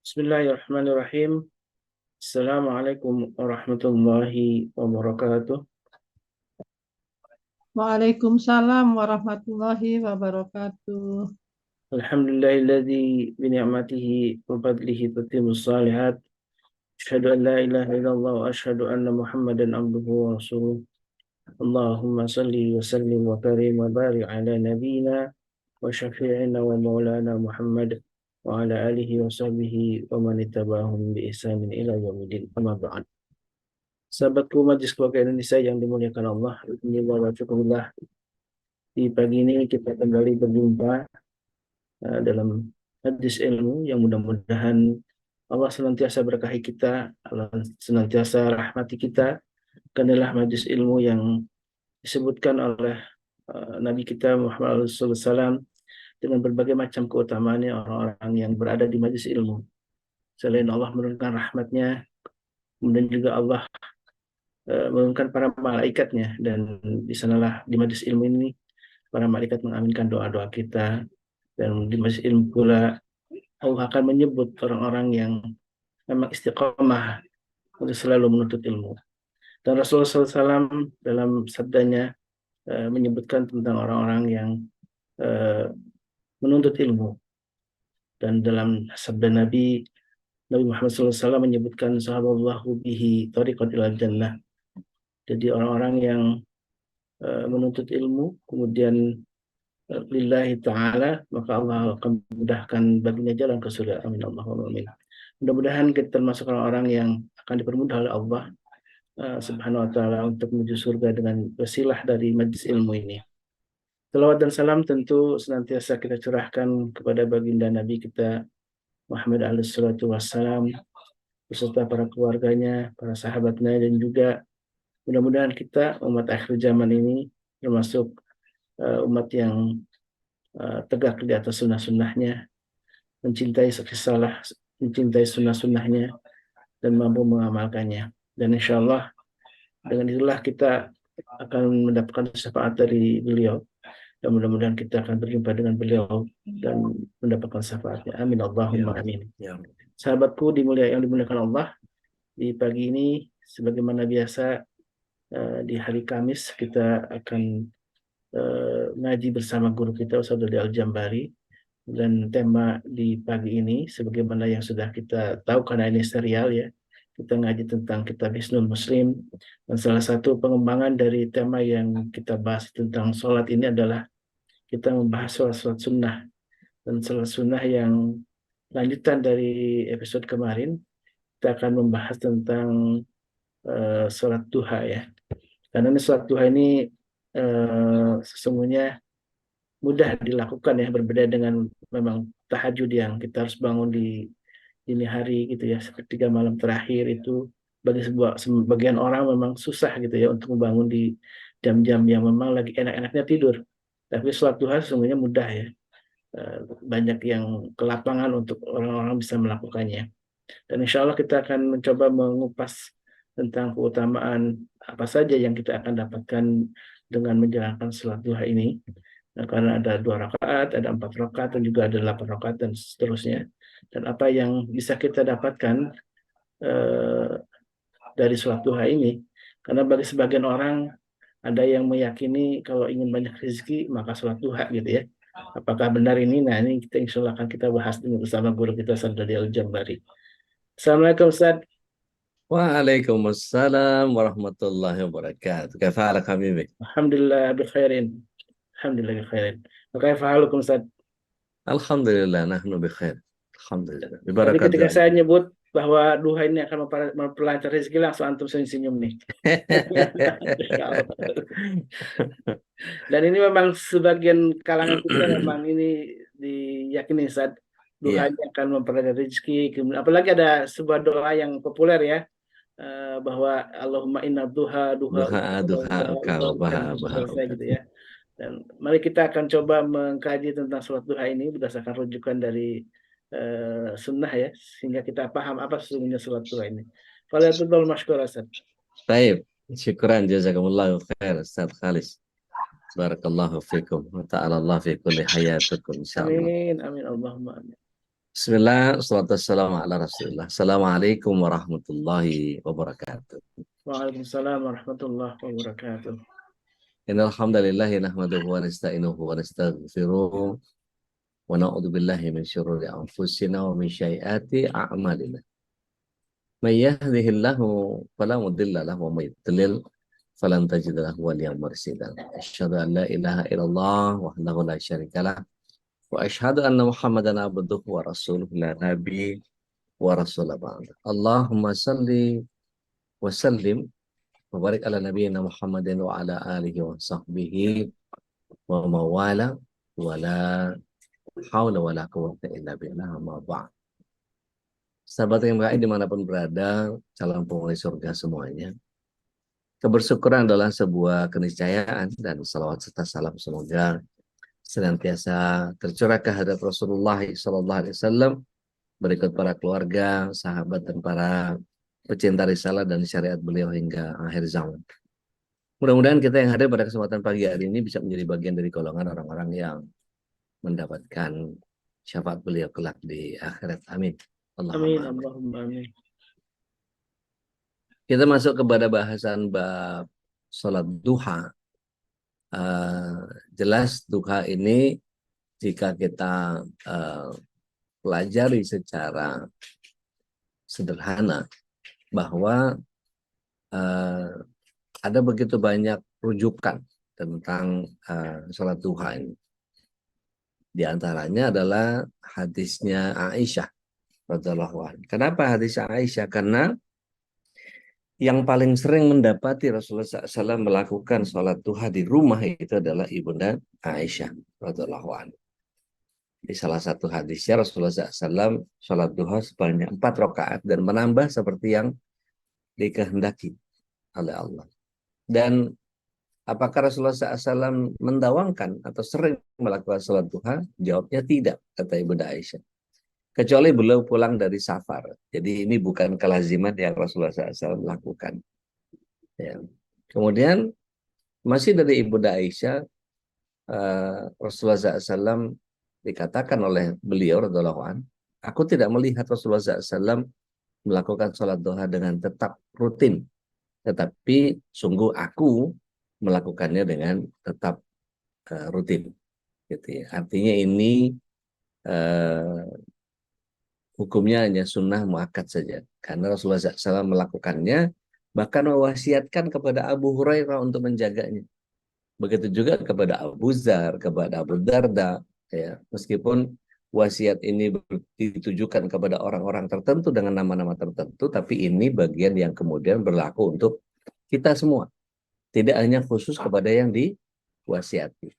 Bismillahirrahmanirrahim. Assalamualaikum warahmatullahi wabarakatuh. Waalaikumsalam warahmatullahi wabarakatuh. Alhamdulillahilladzi bi ni'matihi wa fadlihi tatimmus shalihat. Asyhadu an la ilaha illallah wa asyhadu anna Muhammadan abduhu wa rasuluh. Allahumma salli wa sallim wa karim wa barik ala nabiyyina wa syafi'ina wa maulana Muhammad wa ala alihi wa sahbihi wa man ittaba'ahum bi ihsanin ila yaumil amma ba'd. Sahabatku Majelis Keluarga Indonesia yang dimuliakan Allah, Alhamdulillah, di pagi ini kita kembali berjumpa dalam hadis ilmu yang mudah-mudahan Allah senantiasa berkahi kita, Allah senantiasa rahmati kita, karena majlis ilmu yang disebutkan oleh Nabi kita Muhammad SAW dengan berbagai macam keutamaannya orang-orang yang berada di majlis ilmu. Selain Allah menurunkan rahmatnya, kemudian juga Allah menurunkan para malaikatnya, dan di sanalah di majlis ilmu ini para malaikat mengaminkan doa-doa kita, dan di majlis ilmu pula Allah akan menyebut orang-orang yang memang istiqomah untuk selalu menuntut ilmu. Dan Rasulullah SAW dalam sabdanya menyebutkan tentang orang-orang yang menuntut ilmu. Dan dalam sabda Nabi Muhammad SAW menyebutkan sahaballahu bihi tariqat ilal jannah. Jadi orang-orang yang menuntut ilmu, kemudian lillahi ta'ala, maka Allah akan mudahkan baginya jalan ke surga. Amin Allahumma amin. Mudah-mudahan kita termasuk orang-orang yang akan dipermudah oleh Allah subhanahu wa ta'ala untuk menuju surga dengan wasilah dari majlis ilmu ini. Salawat dan salam tentu senantiasa kita curahkan kepada baginda Nabi kita Muhammad alaihi salatu wassalam, beserta para keluarganya, para sahabatnya, dan juga mudah-mudahan kita umat akhir zaman ini termasuk umat yang tegak di atas sunnah-sunnahnya, mencintai risalah, mencintai sunnah-sunnahnya, dan mampu mengamalkannya. Dan insya Allah dengan itulah kita akan mendapatkan syafaat dari beliau, dan mudah-mudahan kita akan berjumpa dengan beliau dan mendapatkan syafaatnya. Amin Allahumma amin. Sahabatku yang dimuliakan Allah, di pagi ini sebagaimana biasa di hari Kamis kita akan ngaji bersama guru kita Ustaz Dodi Al-Jambari, dan tema di pagi ini sebagaimana yang sudah kita tahu karena ini serial ya, kita ngaji tentang kitab Hisnul Muslim, dan salah satu pengembangan dari tema yang kita bahas tentang sholat ini adalah kita membahas sholat sunnah. Dan sholat sunnah yang lanjutan dari episode kemarin, kita akan membahas tentang sholat duha ya. Karena ini sholat duha ini sesungguhnya mudah dilakukan ya, berbeda dengan memang tahajud yang kita harus bangun di dini hari gitu ya, sepertiga malam terakhir itu bagi sebagian orang memang susah gitu ya untuk membangun di jam-jam yang memang lagi enak-enaknya tidur. Tapi sholat duha sesungguhnya mudah ya. Banyak yang ke lapangan untuk orang-orang bisa melakukannya. Dan insya Allah kita akan mencoba mengupas tentang keutamaan apa saja yang kita akan dapatkan dengan menjalankan sholat duha ini. Nah, karena ada 2 rakaat, ada 4 rakaat, dan juga ada 8 rakaat, dan seterusnya. Dan apa yang bisa kita dapatkan eh, dari sholat duha ini. Karena bagi sebagian orang, ada yang meyakini kalau ingin banyak rezeki, maka sholat duha gitu ya. Apakah benar ini? Nah, ini kita insya Allah akan kita bahas bersama guru kita Ustaz Dodi Al-Jambari. Assalamualaikum Ustaz. Waalaikumsalam warahmatullahi wabarakatuh. Kaifa halak habibi? Alhamdulillah bikhairin. Alhamdulillah bikhairin. Kaifa halukum Ustaz? Alhamdulillah, nahnu bikhair. Alhamdulillah. Tadi Bibarakat ketika saya nyebut bahwa duha ini akan memperlancar rezeki, langsung antum senyum-senyum nih. Insya Allah. Dan ini memang sebagian kalangan kita memang ini diyakini saat duha Iya, ini akan memperlancar rezeki. Apalagi ada sebuah doa yang populer ya, bahwa Allahumma inna duha duha duha duha kau baha baha. selesai gitu ya. Dan mari kita akan coba mengkaji tentang sholat duha ini berdasarkan rujukan dari sunnah ya, sehingga kita paham apa sesungguhnya sholat duha ini. Faliyatul masykur Ustaz. Baik, syukran jazakumullahu khair Ustaz Khalis. Barakallahu fikum wa ta'ala Allah fi kulli hayatukum insyaallah. Amin, amin, Allahumma amin. Bismillah, salatu wassalamu ala rasulillah. Assalamualaikum warahmatullahi wabarakatuh. Waalaikumsalam warahmatullahi wabarakatuh. Innal hamdalillahi nahmaduhu wa nasta'inuhu wa nastaghfiruh wa na'udzu billahi min syururi anfusina wa min sayyiati a'malina. May yahdihillahu fala mudilla lahu wa may yudlil falan tajid lahu waliyyan mursyida. Asyhadu an la ilaha illallah wahdahu la syarikalah wa asyhadu anna Muhammadan abduhu wa rasuluhu la nabi wa rasul ba'da. Allahumma salli wa sallim wa barik ala nabiyyina Muhammadin wa ala alihi wa sahbihi wa mawala wa la haula wa la quwwata illa billah amma ba'd. Sahabat yang baik dimanapun berada, calon penghuni surga semuanya. Kebersyukuran adalah sebuah keniscayaan dan salawat serta salam semoga senantiasa tercurah ke hadirat Rasulullah SAW, berikut para keluarga, sahabat dan para pecinta risalah dan syariat beliau hingga akhir zaman. Mudah-mudahan kita yang hadir pada kesempatan pagi hari ini bisa menjadi bagian dari golongan orang-orang yang mendapatkan syafaat beliau kelak di akhirat. Amin. Amin, Allahumma amin. Allahumma amin. Kita masuk kepada bahasan bab sholat duha. Jelas duha ini jika kita pelajari secara sederhana bahwa ada begitu banyak rujukan tentang sholat duha ini. Di antaranya adalah hadisnya Aisyah radhiyallahu anha. Kenapa hadis Aisyah? Karena yang paling sering mendapati Rasulullah SAW melakukan sholat duha di rumah itu adalah ibunda Aisyah radhiyallahu anha. Di salah satu hadisnya Rasulullah SAW sholat duha sebanyak 4 rakaat dan menambah seperti yang dikehendaki oleh Allah. Dan apakah Rasulullah SAW mendawamkan atau sering melakukan sholat duha? Jawabnya tidak, kata ibunda Aisyah. Kecuali beliau pulang dari safar. Jadi ini bukan kelaziman yang Rasulullah SAW lakukan. Ya. Kemudian masih dari ibunda Aisyah, Rasulullah SAW dikatakan oleh beliau radhiyallahu anhu, aku tidak melihat Rasulullah SAW melakukan sholat duha dengan tetap rutin, tetapi sungguh aku melakukannya dengan tetap rutin. Gitu ya. Artinya ini hukumnya hanya sunnah muakkad saja. Karena Rasulullah SAW melakukannya, bahkan mewasiatkan kepada Abu Hurairah untuk menjaganya. Begitu juga kepada Abu Dzar, kepada Abu Darda. Ya. Meskipun wasiat ini ditujukan kepada orang-orang tertentu dengan nama-nama tertentu, tapi ini bagian yang kemudian berlaku untuk kita semua. Tidak hanya khusus kepada yang diwasiati.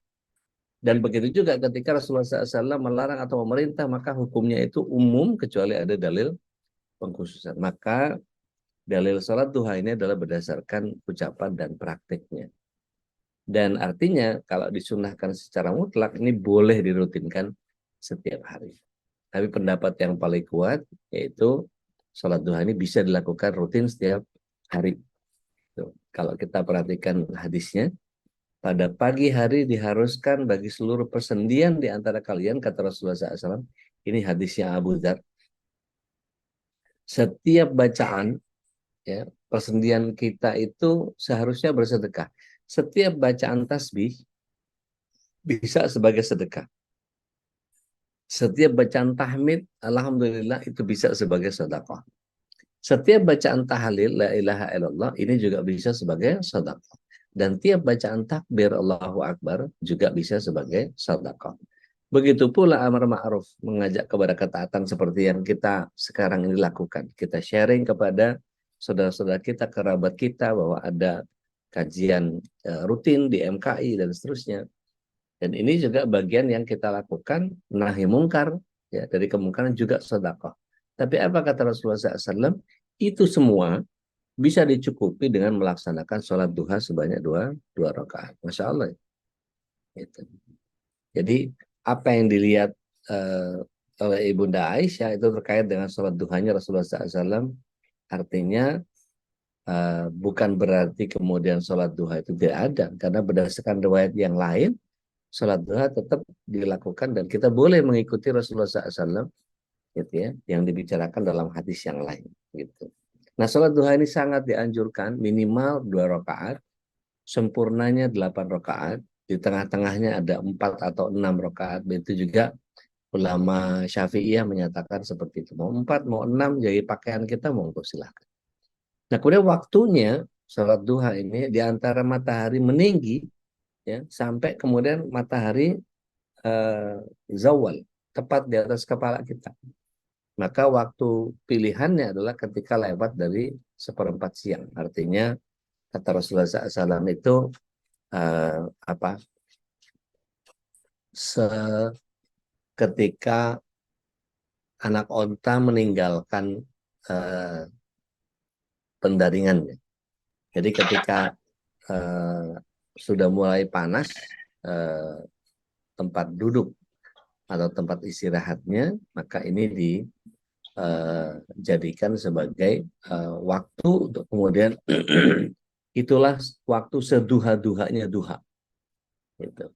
Dan begitu juga ketika Rasulullah SAW melarang atau memerintah, maka hukumnya itu umum kecuali ada dalil pengkhususan. Maka dalil sholat duha ini adalah berdasarkan ucapan dan praktiknya. Dan artinya kalau disunahkan secara mutlak ini boleh dirutinkan setiap hari. Tapi pendapat yang paling kuat yaitu sholat duha ini bisa dilakukan rutin setiap hari. Tuh. Kalau kita perhatikan hadisnya, pada pagi hari diharuskan bagi seluruh persendian di antara kalian, kata Rasulullah SAW. Ini hadisnya Abu Dzar. Setiap bacaan, ya, persendian kita itu seharusnya bersedekah. Setiap bacaan tasbih bisa sebagai sedekah. Setiap bacaan tahmid, alhamdulillah, itu bisa sebagai sedekah. Setiap bacaan tahlil, la ilaha illallah, ini juga bisa sebagai sedekah. Dan tiap bacaan takbir Allahu Akbar juga bisa sebagai sedekah. Begitu pula amar ma'ruf, mengajak kepada ketaatan seperti yang kita sekarang ini lakukan. Kita sharing kepada saudara-saudara kita, kerabat kita bahwa ada kajian rutin di MKI dan seterusnya. Dan ini juga bagian yang kita lakukan, nahi mungkar, ya, dari kemungkaran juga sedekah. Tapi apa kata Rasulullah SAW? Itu semua bisa dicukupi dengan melaksanakan sholat duha sebanyak dua rakaat. Masya Allah. Gitu. Jadi apa yang dilihat oleh ibunda Aisyah itu terkait dengan sholat duhanya Rasulullah SAW, artinya bukan berarti kemudian sholat duha itu tidak ada, karena berdasarkan riwayat yang lain sholat duha tetap dilakukan dan kita boleh mengikuti Rasulullah SAW gitu ya, yang dibicarakan dalam hadis yang lain, gitu. Nah, sholat duha ini sangat dianjurkan minimal 2 rakaat, sempurnanya 8 rakaat, di tengah-tengahnya ada 4 atau 6 rakaat. Itu juga ulama Syafi'iyah menyatakan seperti itu. Mau 4, mau 6, jadi pakaian kita monggo silahkan. Nah, kemudian waktunya sholat duha ini di antara matahari meninggi ya sampai kemudian matahari eh, zawal tepat di atas kepala kita. Maka waktu pilihannya adalah ketika lewat dari 1/4 siang. Artinya kata Rasulullah SAW itu apa? Ketika anak onta meninggalkan eh, pendaringannya. Jadi ketika eh, sudah mulai panas eh, tempat duduk atau tempat istirahatnya, maka ini dijadikan sebagai waktu untuk kemudian itulah waktu seduha-duhanya duha. Gitu.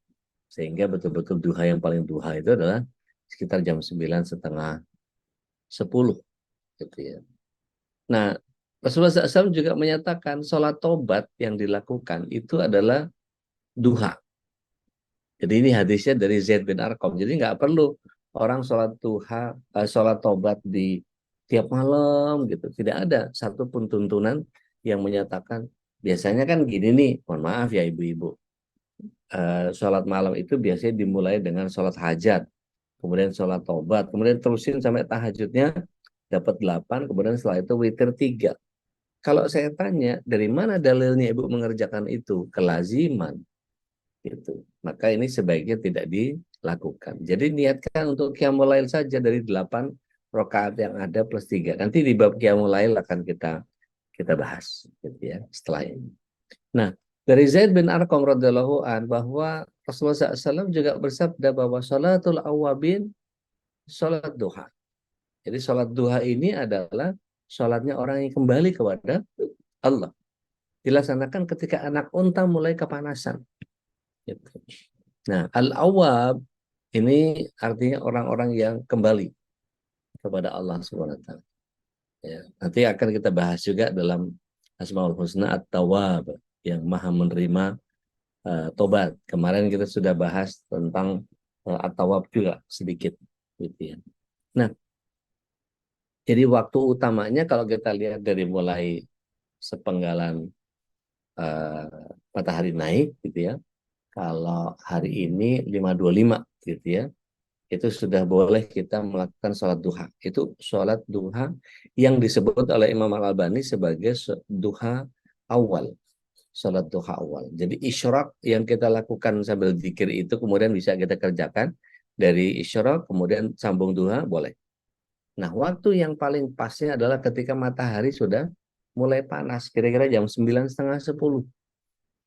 Sehingga betul-betul duha yang paling duha itu adalah sekitar jam 9 setengah 10. Gitu ya. Nah, Rasulullah SAW juga menyatakan sholat tobat yang dilakukan itu adalah duha. Jadi ini hadisnya dari Zaid bin Arqam. Jadi nggak perlu orang sholat duha, sholat tobat di tiap malam gitu. Tidak ada satupun tuntunan yang menyatakan. Biasanya kan gini nih, mohon maaf ya ibu-ibu. Sholat malam itu biasanya dimulai dengan sholat hajat, kemudian sholat tobat, kemudian terusin sampai tahajudnya dapat 8, kemudian setelah itu witir 3. Kalau saya tanya, dari mana dalilnya ibu mengerjakan itu? Kelaziman. Gitu. Maka ini sebaiknya tidak dilakukan. Jadi niatkan untuk qiyamul lail saja dari 8 rakaat yang ada plus 3. Nanti di bab qiyamul lail akan kita bahas gitu ya setelah ini. Nah, dari Zaid bin Arqam radhiyallahu an bahwa Rasulullah SAW juga bersabda bahwa sholatul awabin sholat duha. Jadi sholat duha ini adalah sholatnya orang yang kembali kepada Allah. Dilaksanakan ketika anak unta mulai kepanasan. Gitu. Nah, al-awwab ini artinya orang-orang yang kembali kepada Allah Subhanahu wa taala. Ya, nanti akan kita bahas juga dalam Asmaul Husna At-Tawwab yang Maha menerima tobat. Kemarin kita sudah bahas tentang At-Tawwab juga sedikit gitu ya. Nah, jadi waktu utamanya kalau kita lihat dari mulai sepenggalan matahari naik gitu ya. Kalau hari ini 5:25 gitu ya. Itu sudah boleh kita melakukan sholat duha. Itu sholat duha yang disebut oleh Imam Al-Albani sebagai duha awal. Sholat duha awal. Jadi isyraq yang kita lakukan sambil zikir itu kemudian bisa kita kerjakan. Dari isyraq kemudian sambung duha boleh. Nah, waktu yang paling pasnya adalah ketika matahari sudah mulai panas. Kira-kira jam 9:30, 10.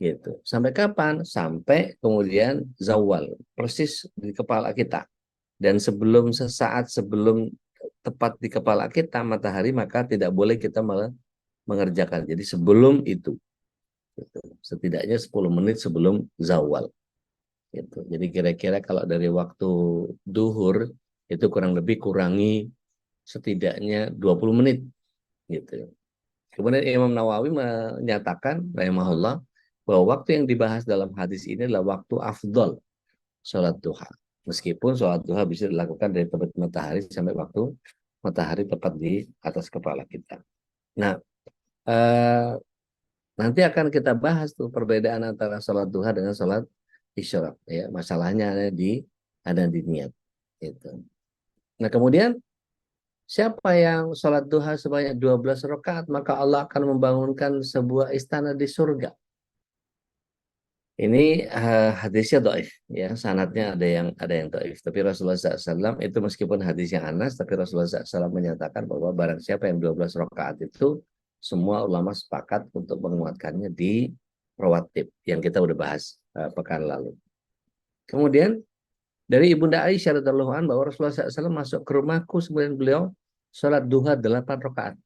Gitu. Sampai kapan? Sampai kemudian zawal. Persis di kepala kita. Dan sesaat sebelum tepat di kepala kita matahari, maka tidak boleh kita mengerjakan. Jadi sebelum itu, gitu. Setidaknya 10 menit sebelum zawal. Gitu. Jadi kira-kira kalau dari waktu duhur, itu kurang lebih kurangi setidaknya 20 menit. Gitu. Kemudian Imam Nawawi menyatakan, rahimahullah, bahwa waktu yang dibahas dalam hadis ini adalah waktu afdol sholat duha. Meskipun sholat duha bisa dilakukan dari terbit matahari sampai waktu matahari tepat di atas kepala kita. Nah, nanti akan kita bahas tuh perbedaan antara sholat duha dengan sholat isyraq. Ya, masalahnya ada di niat. Gitu. Nah, kemudian siapa yang sholat duha sebanyak 12 rakaat, maka Allah akan membangunkan sebuah istana di surga. Ini hadisnya dhaif ya, sanadnya ada yang dhaif. Tapi Rasulullah SAW itu meskipun hadis yang anas, tapi Rasulullah SAW menyatakan bahwa barang siapa yang 12 rakaat itu semua ulama sepakat untuk menguatkannya di rawatib yang kita udah bahas pekan lalu. Kemudian dari Ibunda Aisyah radhiyallahu anha bahwa Rasulullah SAW masuk ke rumahku kemudian beliau sholat duha 8 rakaat.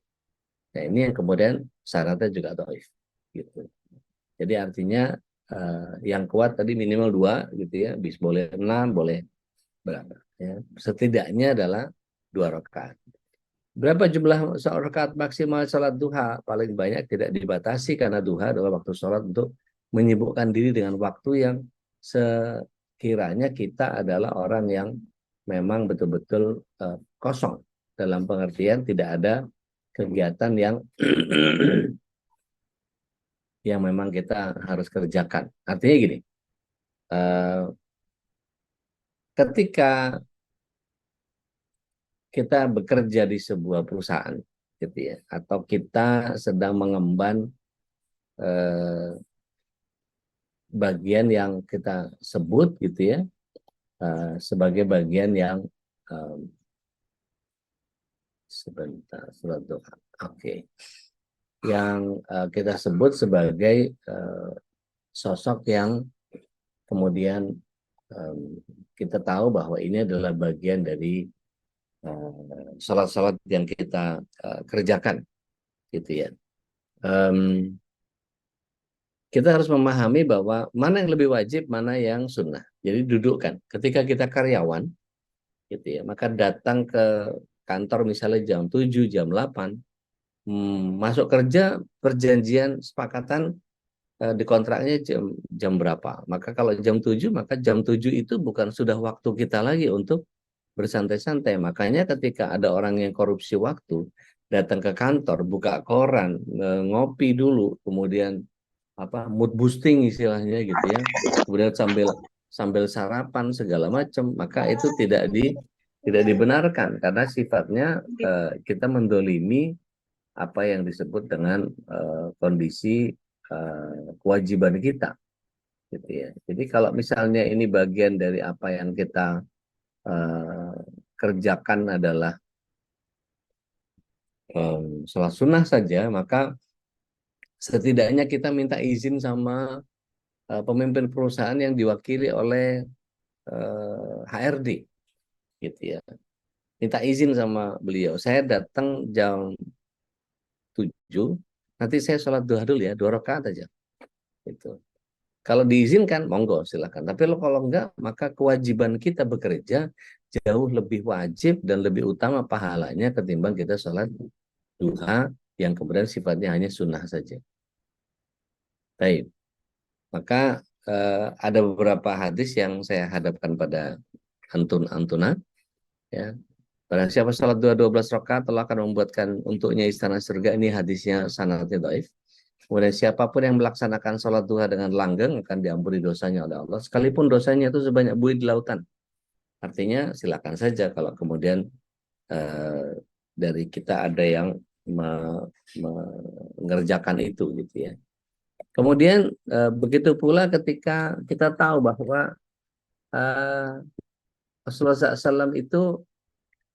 Nah, ini yang kemudian syaratnya juga dhaif gitu. Jadi artinya yang kuat tadi minimal 2 gitu ya, boleh 6, boleh berapa ya. Setidaknya adalah 2 rakaat. Berapa jumlah rakaat maksimal sholat duha? Paling banyak tidak dibatasi karena duha adalah waktu sholat untuk menyibukkan diri dengan waktu yang sekiranya kita adalah orang yang memang betul-betul kosong, dalam pengertian tidak ada kegiatan yang yang memang kita harus kerjakan. Artinya gini, eh, ketika kita bekerja di sebuah perusahaan, gitu ya, atau kita sedang mengemban eh, bagian yang kita sebut, gitu ya, sebagai bagian yang eh, sebentar, surat doa, oke, yang kita sebut sebagai sosok yang kemudian kita tahu bahwa ini adalah bagian dari salat-salat yang kita kerjakan, gitu ya. Kita harus memahami bahwa mana yang lebih wajib, mana yang sunnah. Jadi dudukkan. Ketika kita karyawan, gitu ya, maka datang ke kantor misalnya jam 7, jam 8, masuk kerja, perjanjian, sepakatan di kontraknya jam berapa. Maka kalau jam 7, maka jam 7 itu bukan sudah waktu kita lagi untuk bersantai-santai. Makanya ketika ada orang yang korupsi waktu, datang ke kantor, buka koran, ngopi dulu, kemudian mood boosting istilahnya, gitu ya, kemudian sambil sarapan segala macam, maka itu tidak dibenarkan karena sifatnya kita mendolimi apa yang disebut dengan kondisi kewajiban kita, gitu ya. Jadi kalau misalnya ini bagian dari apa yang kita kerjakan adalah sholat sunnah saja, maka setidaknya kita minta izin sama pemimpin perusahaan yang diwakili oleh HRD, gitu ya. Minta izin sama beliau. Saya datang jam 7, nanti saya sholat duha dulu ya, 2 rakaat aja. Gitu. Kalau diizinkan, monggo silakan. Tapi kalau enggak, maka kewajiban kita bekerja jauh lebih wajib dan lebih utama pahalanya ketimbang kita sholat duha yang kemudian sifatnya hanya sunnah saja. Baik. Maka ada beberapa hadis yang saya hadapkan pada antun-antuna, ya. Barang siapa salat 12 rakaat telah akan membuatkan untuknya istana surga. Ini hadisnya sanadnya dhaif. Kemudian siapapun yang melaksanakan salat duha dengan langgeng akan diampuni dosanya oleh Allah, sekalipun dosanya itu sebanyak buih di lautan. Artinya silakan saja kalau kemudian dari kita ada yang mengerjakan itu, gitu ya. Kemudian begitu pula ketika kita tahu bahwa Rasulullah SAW itu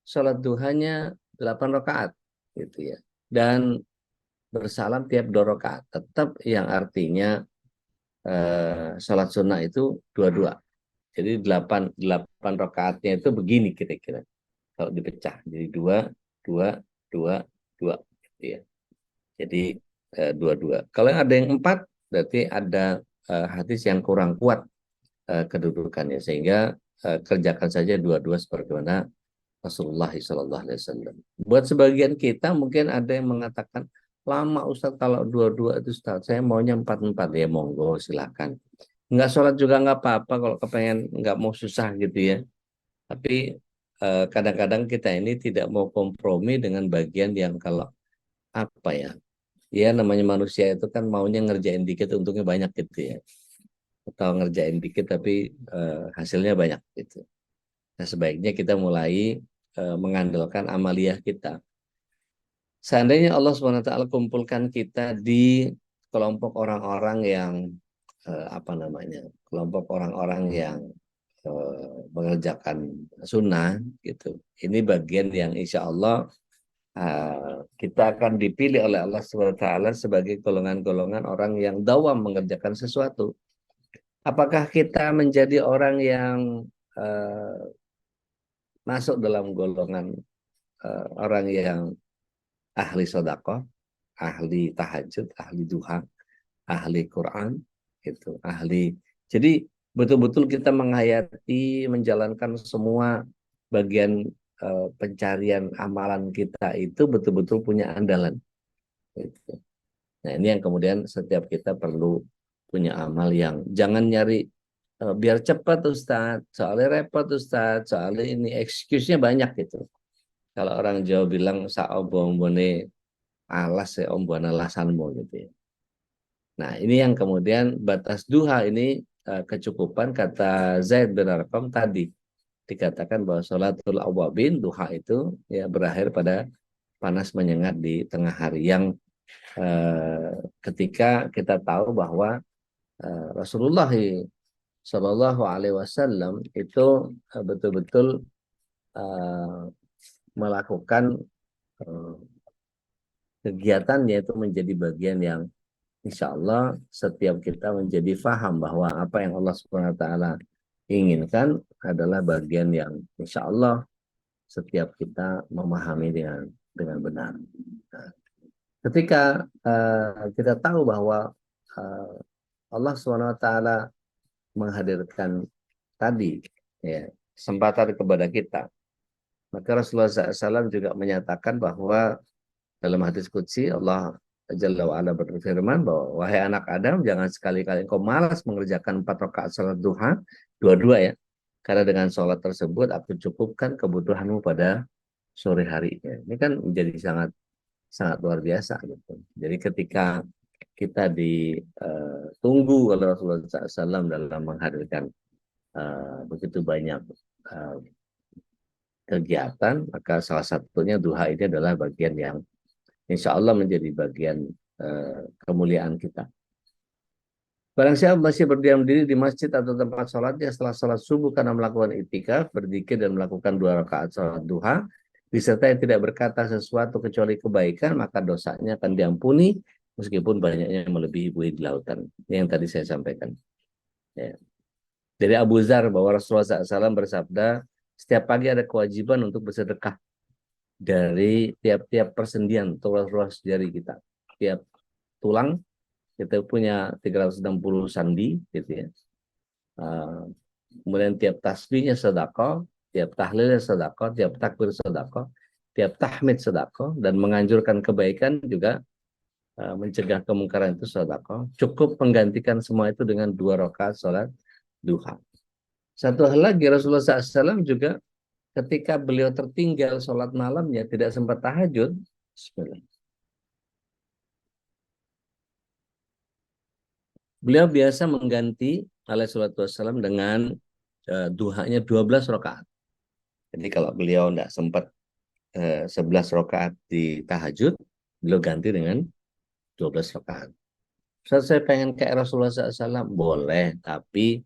sholat duhanya 8 rakaat, gitu ya, dan bersalam tiap 2 rakaat, tetap yang artinya sholat sunnah itu 2-2. Jadi 8 rakaatnya itu begini kira-kira kalau dipecah, jadi 2 2 2 2, gitu ya. Jadi 2-2. Kalau ada yang 4, berarti ada hadis yang kurang kuat kedudukannya, sehingga kerjakan saja 2-2 sebagaimana Rasulullah SAW. Buat sebagian kita mungkin ada yang mengatakan, lama Ustaz kalau 2-2 itu Ustaz, saya maunya 4-4. Ya monggo silakan. Nggak sholat juga nggak apa-apa kalau kepengen nggak mau susah, gitu ya. Tapi kadang-kadang kita ini tidak mau kompromi dengan bagian yang kalau apa ya, ya namanya manusia itu kan maunya ngerjain dikit untungnya banyak, gitu ya, atau ngerjain dikit tapi hasilnya banyak, gitu. Nah, sebaiknya kita mulai mengandalkan amaliyah kita. Seandainya Allah SWT kumpulkan kita di kelompok orang-orang yang kelompok orang-orang yang mengerjakan sunnah, gitu. Ini bagian yang insya Allah kita akan dipilih oleh Allah SWT sebagai golongan-golongan orang yang dawam mengerjakan sesuatu. Apakah kita menjadi orang yang masuk dalam golongan orang yang ahli sedekah, ahli tahajud, ahli duha, ahli Quran, gitu, ahli. Jadi betul-betul kita menghayati, menjalankan semua bagian pencarian amalan kita itu betul-betul punya andalan. Gitu. Nah, ini yang kemudian setiap kita perlu punya amal yang jangan nyari biar cepat Ustadz, soalnya repot Ustadz, soalnya ini excuse-nya banyak gitu. Kalau orang Jawa bilang saombone alas ya ombon alasanmu gitu ya. Nah, ini yang kemudian batas duha ini kecukupan kata Zaid bin Arqam tadi dikatakan bahwa sholatul awwabin duha itu ya berakhir pada panas menyengat di tengah hari yang ketika kita tahu bahwa Rasulullah Shallallahu Alaihi Wasallam itu betul-betul uh, melakukan uh, kegiatan yaitu menjadi bagian yang insya Allah setiap kita menjadi faham bahwa apa yang Allah Subhanahu Wa Taala inginkan adalah bagian yang insya Allah setiap kita memahami dengan benar. Nah, ketika kita tahu bahwa Allah Subhanahu Wa Taala menghadirkan tadi ya kesempatan kepada kita, maka Rasulullah SAW juga menyatakan bahwa dalam hadis qudsi Allah Jalla wa'ala berfirman bahwa wahai anak Adam jangan sekali-kali engkau malas mengerjakan 4 rakaat salat duha dua-dua ya, karena dengan sholat tersebut aku cukupkan kebutuhanmu pada sore harinya. Ini kan menjadi sangat sangat luar biasa gitu. Jadi ketika kita ditunggu oleh Rasulullah SAW dalam menghadirkan begitu banyak uh, kegiatan, maka salah satunya duha ini adalah bagian yang insya Allah menjadi bagian kemuliaan kita. Barang siapa masih berdiam diri di masjid atau tempat sholatnya setelah sholat subuh karena melakukan itikaf, berzikir dan melakukan 2 rakaat sholat duha, disertai tidak berkata sesuatu kecuali kebaikan, maka dosanya akan diampuni meskipun banyaknya melebihi buih di lautan. Ini yang tadi saya sampaikan. Ya. Dari Abu Dzar bahwa Rasulullah SAW bersabda, setiap pagi ada kewajiban untuk bersedekah dari tiap-tiap persendian ruas-ruas jari kita. Tiap tulang kita punya 360 sandi gitu ya. Kemudian tiap tasbihnya sedekah, tiap tahlilnya sedekah, tiap takbir sedekah, tiap tahmid sedekah, dan menganjurkan kebaikan juga mencegah kemungkaran itu sedekah. Cukup menggantikan semua itu dengan 2 rakaat sholat duha. Satu hal lagi, Rasulullah SAW juga ketika beliau tertinggal sholat malamnya tidak sempat tahajud, bismillah, beliau biasa mengganti alaihi salatu wassalam dengan duhanya 12 rakaat. Jadi kalau beliau tidak sempat 11 rakaat di tahajud, beliau ganti dengan 12 rakaat. Saya pengen kayak Rasulullah SAW, boleh, tapi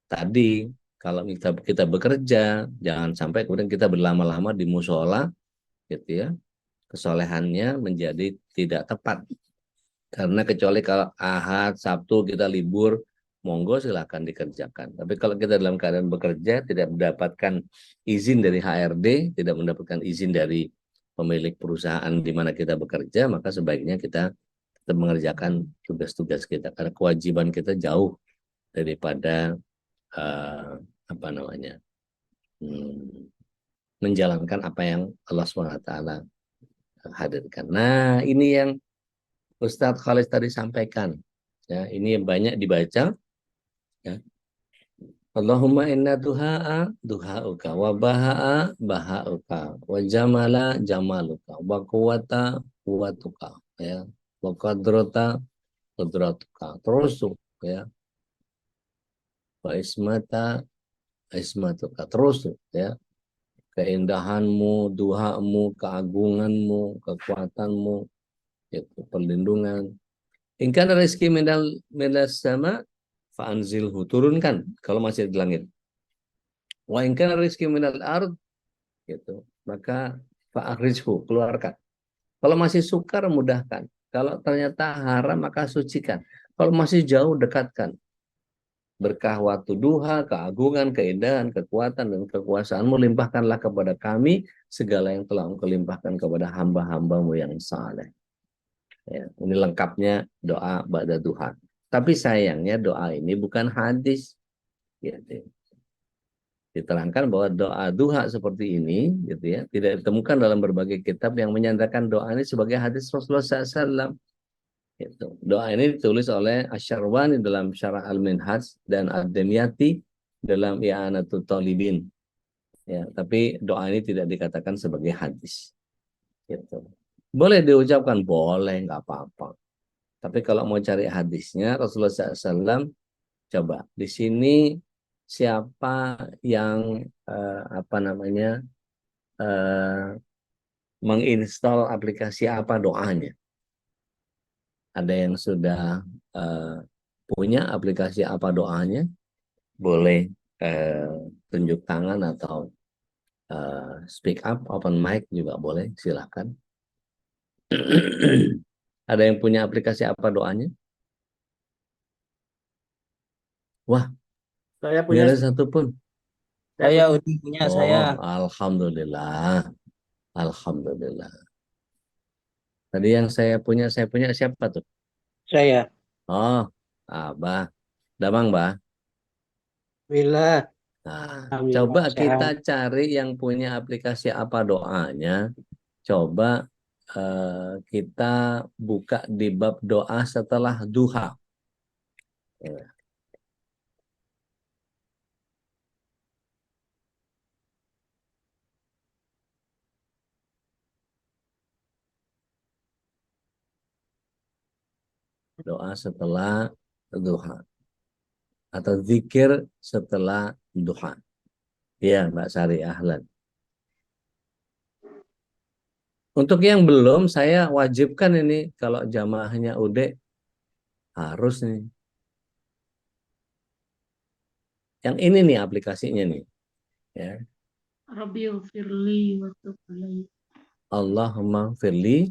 tadi kalau kita bekerja, jangan sampai kemudian kita berlama-lama di musola, gitu ya, kesolehannya menjadi tidak tepat. Karena kecuali kalau Ahad, Sabtu kita libur, monggo silahkan dikerjakan. Tapi kalau kita dalam keadaan bekerja, tidak mendapatkan izin dari HRD, tidak mendapatkan izin dari pemilik perusahaan di mana kita bekerja, maka sebaiknya kita tetap mengerjakan tugas-tugas kita. Karena kewajiban kita jauh daripada apa namanya, menjalankan apa yang Allah SWT hadirkan. Nah, ini yang Ustadz Khalid tadi sampaikan. Ya, ini yang banyak dibaca. Ya. Allahumma inna duha'a duha'uka wa baha'a baha'uka wa jamala jamaluka wa quwata quwatuka ya wa qadrata qudratuka. Terus ya. Wa ismata ismatuka. Terus ya. Keindahanmu, duhamu, keagunganmu, kekuatanmu, itu perlindungan. Ingkana rezeki minas sama fa'anzilhu, turunkan kalau masih di langit. Wa ingkana rezeki minal ard, gitu, maka fa'akhrijhu, keluarkan. Kalau masih sukar, mudahkan. Kalau ternyata haram, maka sucikan. Kalau masih jauh, dekatkan. Berkah waktu duha, keagungan, keindahan, kekuatan, dan kekuasaanmu limpahkanlah kepada kami segala yang telah engkau limpahkan kepada hamba-hambamu yang saleh. Ya, ini lengkapnya doa ba'da duha. Tapi sayangnya doa ini bukan hadis. Gitu. Diterangkan bahwa doa duha seperti ini, gitu ya, tidak ditemukan dalam berbagai kitab yang menyandarkan doa ini sebagai hadis Rasulullah SAW. Gitu. Doa ini ditulis oleh Asy-Syarwani dalam Syarah Al-Minhaj dan Ad-Dimyati dalam I'anatul Talibin. Ya, tapi doa ini tidak dikatakan sebagai hadis. Gitu. Boleh diucapkan, boleh, nggak apa-apa. Tapi kalau mau cari hadisnya, Rasulullah SAW, coba di sini siapa yang apa namanya menginstal aplikasi apa doanya? Ada yang sudah punya aplikasi apa doanya? Boleh tunjuk tangan atau speak up, open mic juga boleh, silakan. Ada yang punya aplikasi apa doanya? Wah, Saya nggak punya, ada satupun. saya punya. punya saya. Oh, alhamdulillah, alhamdulillah. Tadi yang saya punya siapa tuh? Saya. Oh, Abah, Damang, Bah. Bila Nah, coba alhamdulillah kita sehat. cari yang punya aplikasi apa doanya. Coba kita buka di bab doa setelah duha. Ya, doa setelah duha atau zikir setelah duha. Ya, Mbak Sari, ahlan. Untuk yang belum, saya wajibkan ini kalau jamaahnya UD harus nih. Yang ini nih aplikasinya nih. Ya. Rabbi firli wa tub alayya Allahumma firli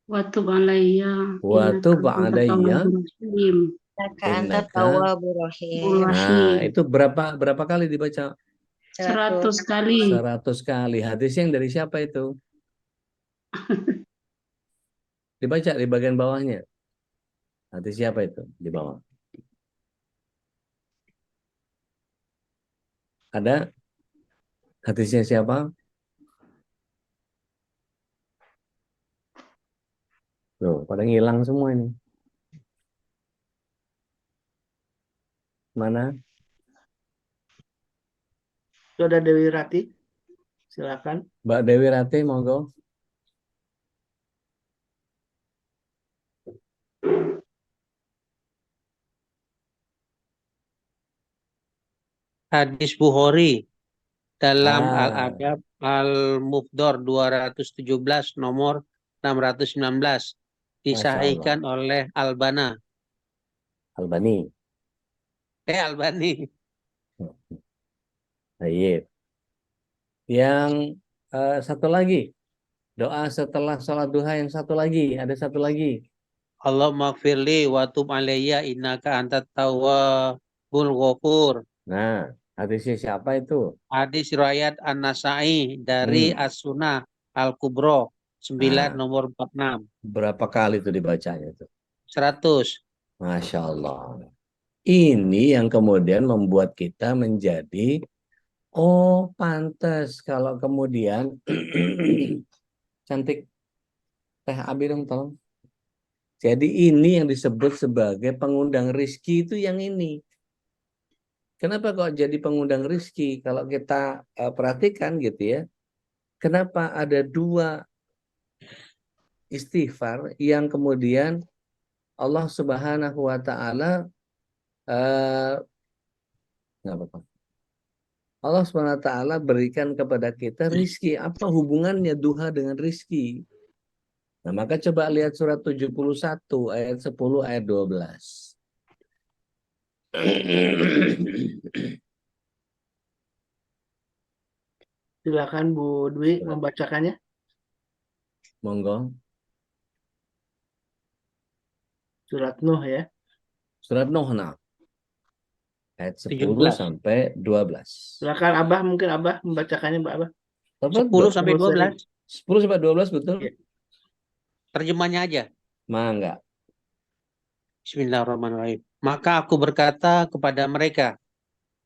wa tub alayya wa innaka tub antat alayya tawwabur rahim. Maka anta innaka. tawwabur rahim. Nah, itu berapa kali dibaca? 100 kali. 100 kali. Hadis yang dari siapa itu? Dibaca di bagian bawahnya. Hadis siapa itu? Di bawah. Ada hadisnya siapa? Loh, pada ngilang semua ini. Mana? Itu ada Dewi Rati, silakan. Mbak Dewi Rati, monggo. Hadis Bukhari dalam Ah, Al-Adab Al-Mufdor 217 nomor 619 Masya Allah. disahihkan oleh Albani. Albani. Albani. Baik. Yang satu lagi. Doa setelah sholat duha yang satu lagi. Ada satu lagi. Allahumma gfirli wa tub alayya innaka antat tawwabul ghafur. Nah, hadisnya siapa itu? Hadis riwayat An-Nasa'i dari Hmm. As-Sunnah Al-Kubra 9 Nah, nomor 46. berapa kali itu dibacanya itu? 100. Masya Allah. Ini yang kemudian membuat kita menjadi, oh pantas kalau kemudian cantik Teh Abi dong tolong. Jadi ini yang disebut sebagai pengundang rizki itu yang ini. Kenapa kok jadi pengundang rizki? Kalau kita perhatikan gitu ya. Kenapa ada dua istighfar yang kemudian Allah Subhanahu wa Ta'ala nggak apa-apa. Allah Subhanahu wa Ta'ala berikan kepada kita rizki. Apa hubungannya duha dengan rizki? Nah, maka coba lihat surat 71 ayat 10 ayat 12. Silakan Bu Dwi membacakannya. Monggo. Surat Nuh ya. Surat Nuh, nah. Ayat 10 17. sampai 12. Silakan Abah, mungkin Abah membacakannya, Mbak Abah. 10 sampai 12. 10 sampai 12 betul? Iya. Terjemahnya aja. Mangga. Bismillahirrahmanirrahim. Maka aku berkata kepada mereka,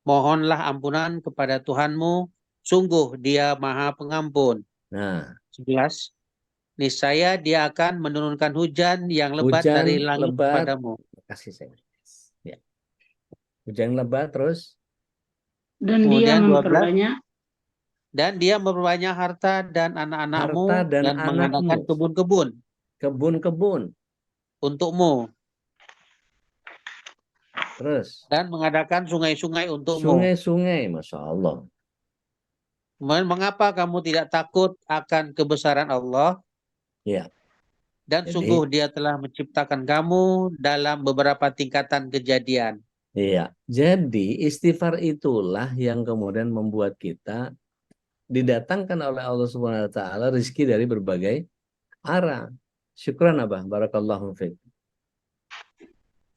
Mohonlah ampunan kepada Tuhanmu, sungguh Dia Maha Pengampun. Nah, 11. Niscaya Dia akan menurunkan hujan yang lebat dari hujan langit lebat, kepadamu. kasih saya. Ya. Hujan lebat terus Dan dia Kemudian 12. memperbanyak Dan Dia memperbanyak harta dan anak-anakmu harta dan dan mengadakan anakmu, kebun-kebun kebun-kebun, untukmu terus dan mengadakan sungai-sungai untukmu. sungai-sungai, Masya Allah. Kemudian, mengapa kamu tidak takut akan kebesaran Allah? Ya, Dan jadi sungguh Dia telah menciptakan kamu dalam beberapa tingkatan kejadian. iya, jadi istighfar itulah yang kemudian membuat kita didatangkan oleh Allah Subhanahu wa taala rezeki dari berbagai arah. Syukran Abah, barakallahu fiik.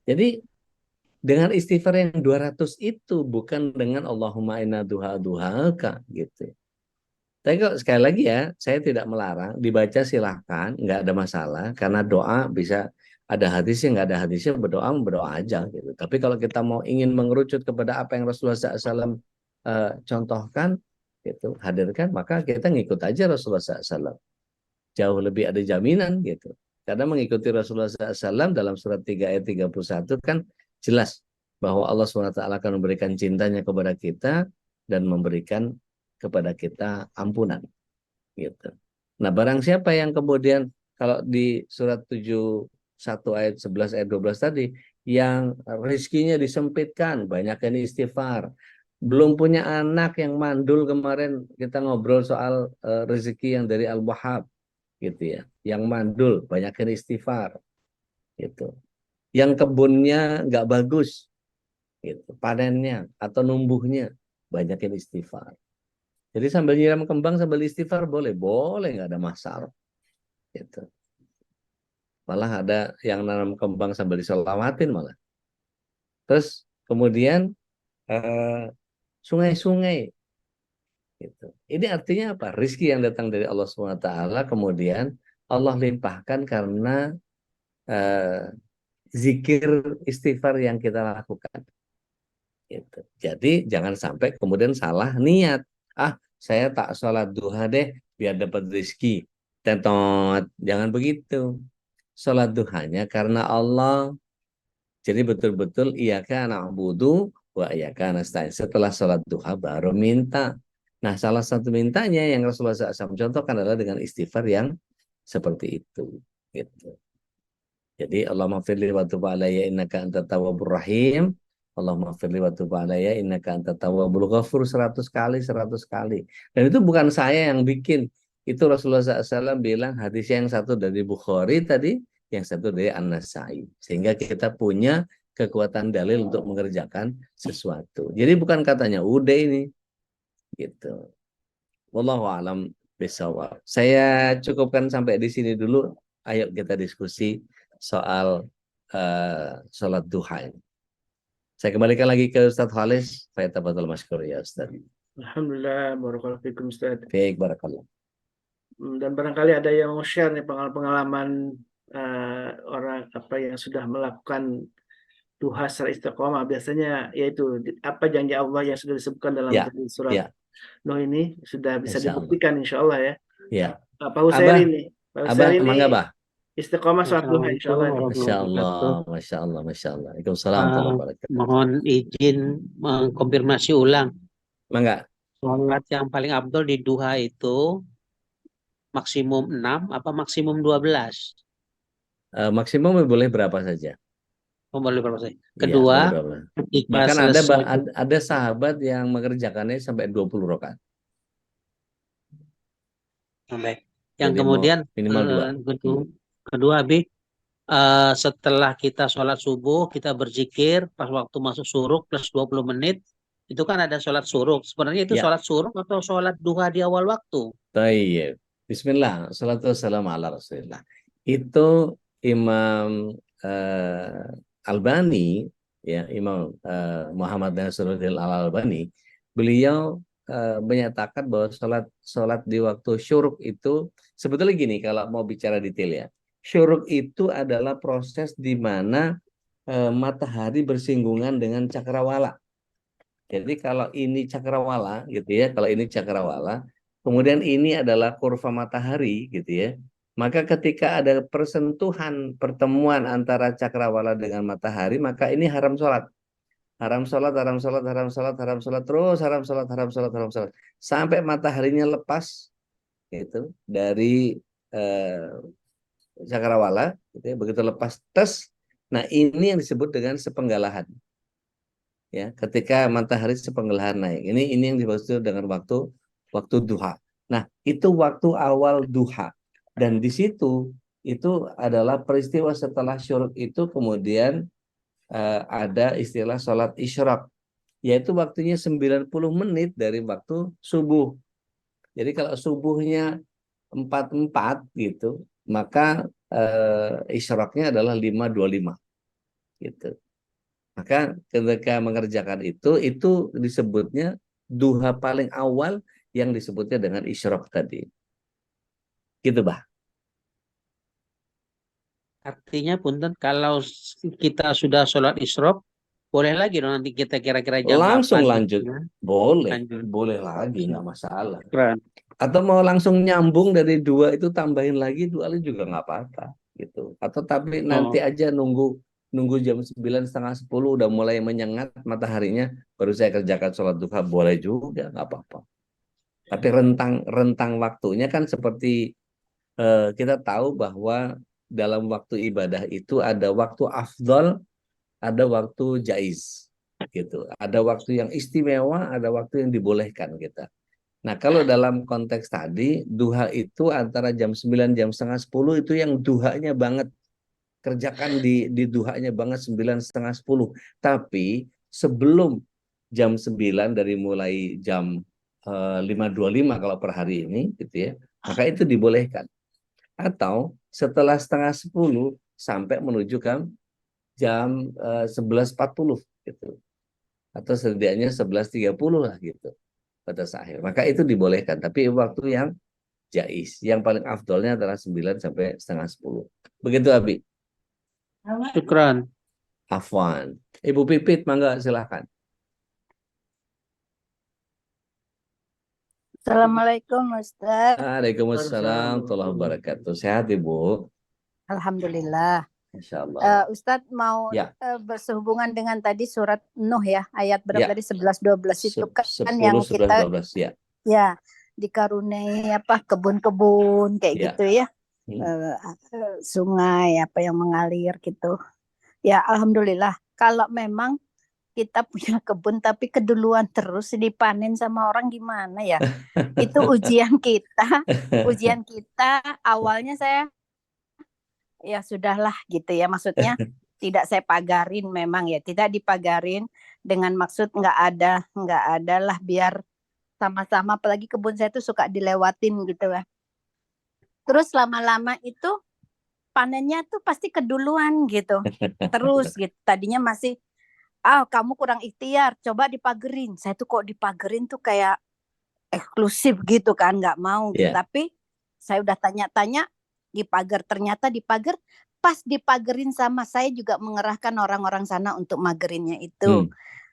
Jadi dengan istighfar yang 200 itu bukan dengan Allahumma inna duhaka gitu. Tapi kok sekali lagi ya, saya tidak melarang dibaca silahkan, nggak ada masalah karena doa bisa ada hadisnya nggak ada hadisnya berdoa aja gitu. Tapi kalau kita mau ingin mengerucut kepada apa yang Rasulullah SAW contohkan gitu, hadirkan, maka kita ngikut aja Rasulullah SAW. Jauh lebih ada jaminan gitu. Karena mengikuti Rasulullah SAW dalam surat 3 ayat 31 kan jelas bahwa Allah SWT akan memberikan cintanya kepada kita dan memberikan kepada kita ampunan gitu. Nah, barang siapa yang kemudian kalau di surat 71 ayat 11 ayat 12 tadi yang rezekinya disempitkan, banyak yang istighfar, belum punya anak yang mandul, kemarin kita ngobrol soal rezeki yang dari Al-Wahhab gitu ya, yang mandul, banyak yang istighfar gitu. Yang kebunnya nggak bagus gitu, panennya atau numbuhnya, banyak yang istighfar. Jadi sambil nyiram kembang sambil istighfar boleh nggak ada masalah. Gitu. Malah ada yang nanam kembang sambil diselawatin malah. Terus kemudian sungai-sungai. Gitu. Ini artinya apa? Rizki yang datang dari Allah SWT kemudian Allah limpahkan karena zikir istighfar yang kita lakukan. Gitu. Jadi jangan sampai kemudian salah niat. Saya tak sholat duha deh biar dapat rezeki. Tentot, jangan begitu. Sholat duhanya karena Allah. Jadi betul-betul iyaka na'budu wa iyaka nasta'in. Setelah sholat duha baru minta. Nah, salah satu mintanya yang Rasulullah SAW contohkan adalah dengan istighfar yang seperti itu. Gitu. Jadi Allahumma firli wa tub alayya innaka antat tawwabur rahim. Allahumma firli wa tub alayya innaka antat tawwabul ghafur, 100 kali 100 kali. Dan itu bukan saya yang bikin. Itu Rasulullah SAW bilang, hadisnya yang satu dari Bukhari tadi, yang satu dari An-Nasai. Sehingga kita punya kekuatan dalil untuk mengerjakan sesuatu. Jadi bukan katanya udah ini gitu. Wallahu a'lam bishawab. Saya cukupkan sampai di sini dulu. Ayo kita diskusi soal sholat duha ini. Saya kembalikan lagi ke Ustadz Khalis. Fayatabatul masykur ya Ustadz. Alhamdulillah, barakallahu fikum Ustaz. Baik, barakallah. Dan barangkali ada yang mau share nih pengalaman orang apa yang sudah melakukan duha secara istiqomah. Biasanya yaitu apa janji Allah yang sudah disebutkan dalam Ya, surat ya. Nuh ini sudah bisa Insya Allah. dibuktikan insya Allah ya. Ya. Pak Hussein ini, Pak Abah, Hussein ini mangga, Bah. istiqomah sholat duha insya Allah. Masya Allah, Masya Allah, Masya Allah. Waalaikumsalam warahmatullahi wabarakatuh. Mohon izin mengkonfirmasi ulang. Mangga. Sholat yang paling abdul di duha itu maksimum 6 apa maksimum 12? Maksimum boleh berapa saja. Boleh berapa saja? Iya, Kedua, boleh berapa. ketika Bahkan selesai ada sahabat yang mengerjakannya sampai 20 rakaat. sampai yang Jadi kemudian minimal 2. kedua Abi, setelah kita sholat subuh kita berzikir pas waktu masuk suruk plus 20 menit itu kan ada sholat suruk. Sebenarnya itu Ya. sholat suruk atau sholat duha di awal waktu? Tayyib. Bismillah. Salatu wassalamu ala Rasulillah. Itu Imam Albani, ya Imam Muhammad Nasruddin Al-Albani, beliau menyatakan bahwa sholat di waktu syuruk itu sebetulnya gini, kalau mau bicara detail ya. Syuruk itu adalah proses di mana matahari bersinggungan dengan cakrawala. Jadi kalau ini cakrawala gitu ya, kalau ini cakrawala, kemudian ini adalah kurva matahari gitu ya. Maka ketika ada persentuhan pertemuan antara cakrawala dengan matahari, maka ini haram sholat. Haram sholat, haram sholat, haram sholat, haram sholat, terus haram sholat, haram sholat, haram sholat. Sampai mataharinya lepas gitu dari eh, cakrawala, gitu ya. Begitu lepas tes, nah ini yang disebut dengan sepenggalahan. Ya, ketika matahari sepenggelahan naik. Ini yang dimaksud dengan waktu duha. Nah, itu waktu awal duha. Dan di situ itu adalah peristiwa setelah syuruk itu kemudian ada istilah sholat isyraq, yaitu waktunya 90 menit dari waktu subuh. Jadi kalau subuhnya 4.4 gitu, maka isyraqnya adalah 5.25 gitu. Maka ketika mengerjakan itu disebutnya duha paling awal yang disebutnya dengan isyraq tadi. Gitu, Bah. Artinya punten kalau kita sudah sholat isyraq, boleh lagi dong nanti kita kira-kira jam Langsung 8 lanjut. gitu ya. Boleh. Lanjut. Boleh lagi, nggak masalah. Keren. Atau mau langsung nyambung dari 2 itu tambahin lagi 2 kali juga nggak apa-apa. Gitu. Atau tapi nanti aja nunggu jam 9:30 udah mulai menyengat mataharinya, baru saya kerjakan sholat duha, boleh juga, nggak apa-apa. Tapi rentang waktunya kan seperti kita tahu bahwa dalam waktu ibadah itu ada waktu afdol, ada waktu jaiz, gitu. Ada waktu yang istimewa, ada waktu yang dibolehkan kita. Nah, kalau dalam konteks tadi, duha itu antara jam 9, jam setengah 10 itu yang duhanya banget. Kerjakan di duhanya banget 9, setengah 10. Tapi sebelum jam 9 dari mulai jam 5.25 kalau per hari ini gitu ya, maka itu dibolehkan. Atau setelah setengah 10 sampai menuju ke jam 11.40 gitu. Atau setidaknya 11.30 lah gitu batas akhir. Maka itu dibolehkan, tapi waktu yang jais. Yang paling afdolnya adalah 9 sampai setengah 10. Begitu, Abi. Syukran. Afwan. Ibu Pipit, mangga silahkan. Assalamualaikum Ustaz. Waalaikumsalam warahmatullahi wabarakatuh. Sehat, Ibu? Alhamdulillah. Insya Allah. Ustadz mau Ya. bersehubungan dengan tadi surat Nuh ya, ayat berapa Ya. tadi 11-12 itu kan 10, yang 11, kita 12 ya. ya dikaruniai apa kebun-kebun kayak Ya. gitu ya. Sungai apa yang mengalir gitu. Ya alhamdulillah. Kalau memang kita punya kebun tapi keduluan terus dipanen sama orang gimana ya? Itu ujian kita. Ujian kita awalnya saya ya sudahlah gitu ya, maksudnya tidak saya pagarin, memang ya tidak dipagarin dengan maksud nggak ada lah biar sama-sama, apalagi kebun saya tuh suka dilewatin gitu ya. Terus lama-lama itu panennya tuh pasti keduluan gitu terus gitu. Tadinya masih kamu kurang ikhtiar, coba dipagerin. Saya tuh kok dipagerin tuh kayak eksklusif gitu kan, nggak mau gitu. Tapi saya udah tanya-tanya, dipagar, ternyata dipagar. Pas dipagerin sama saya juga mengerahkan orang-orang sana untuk magerinnya itu.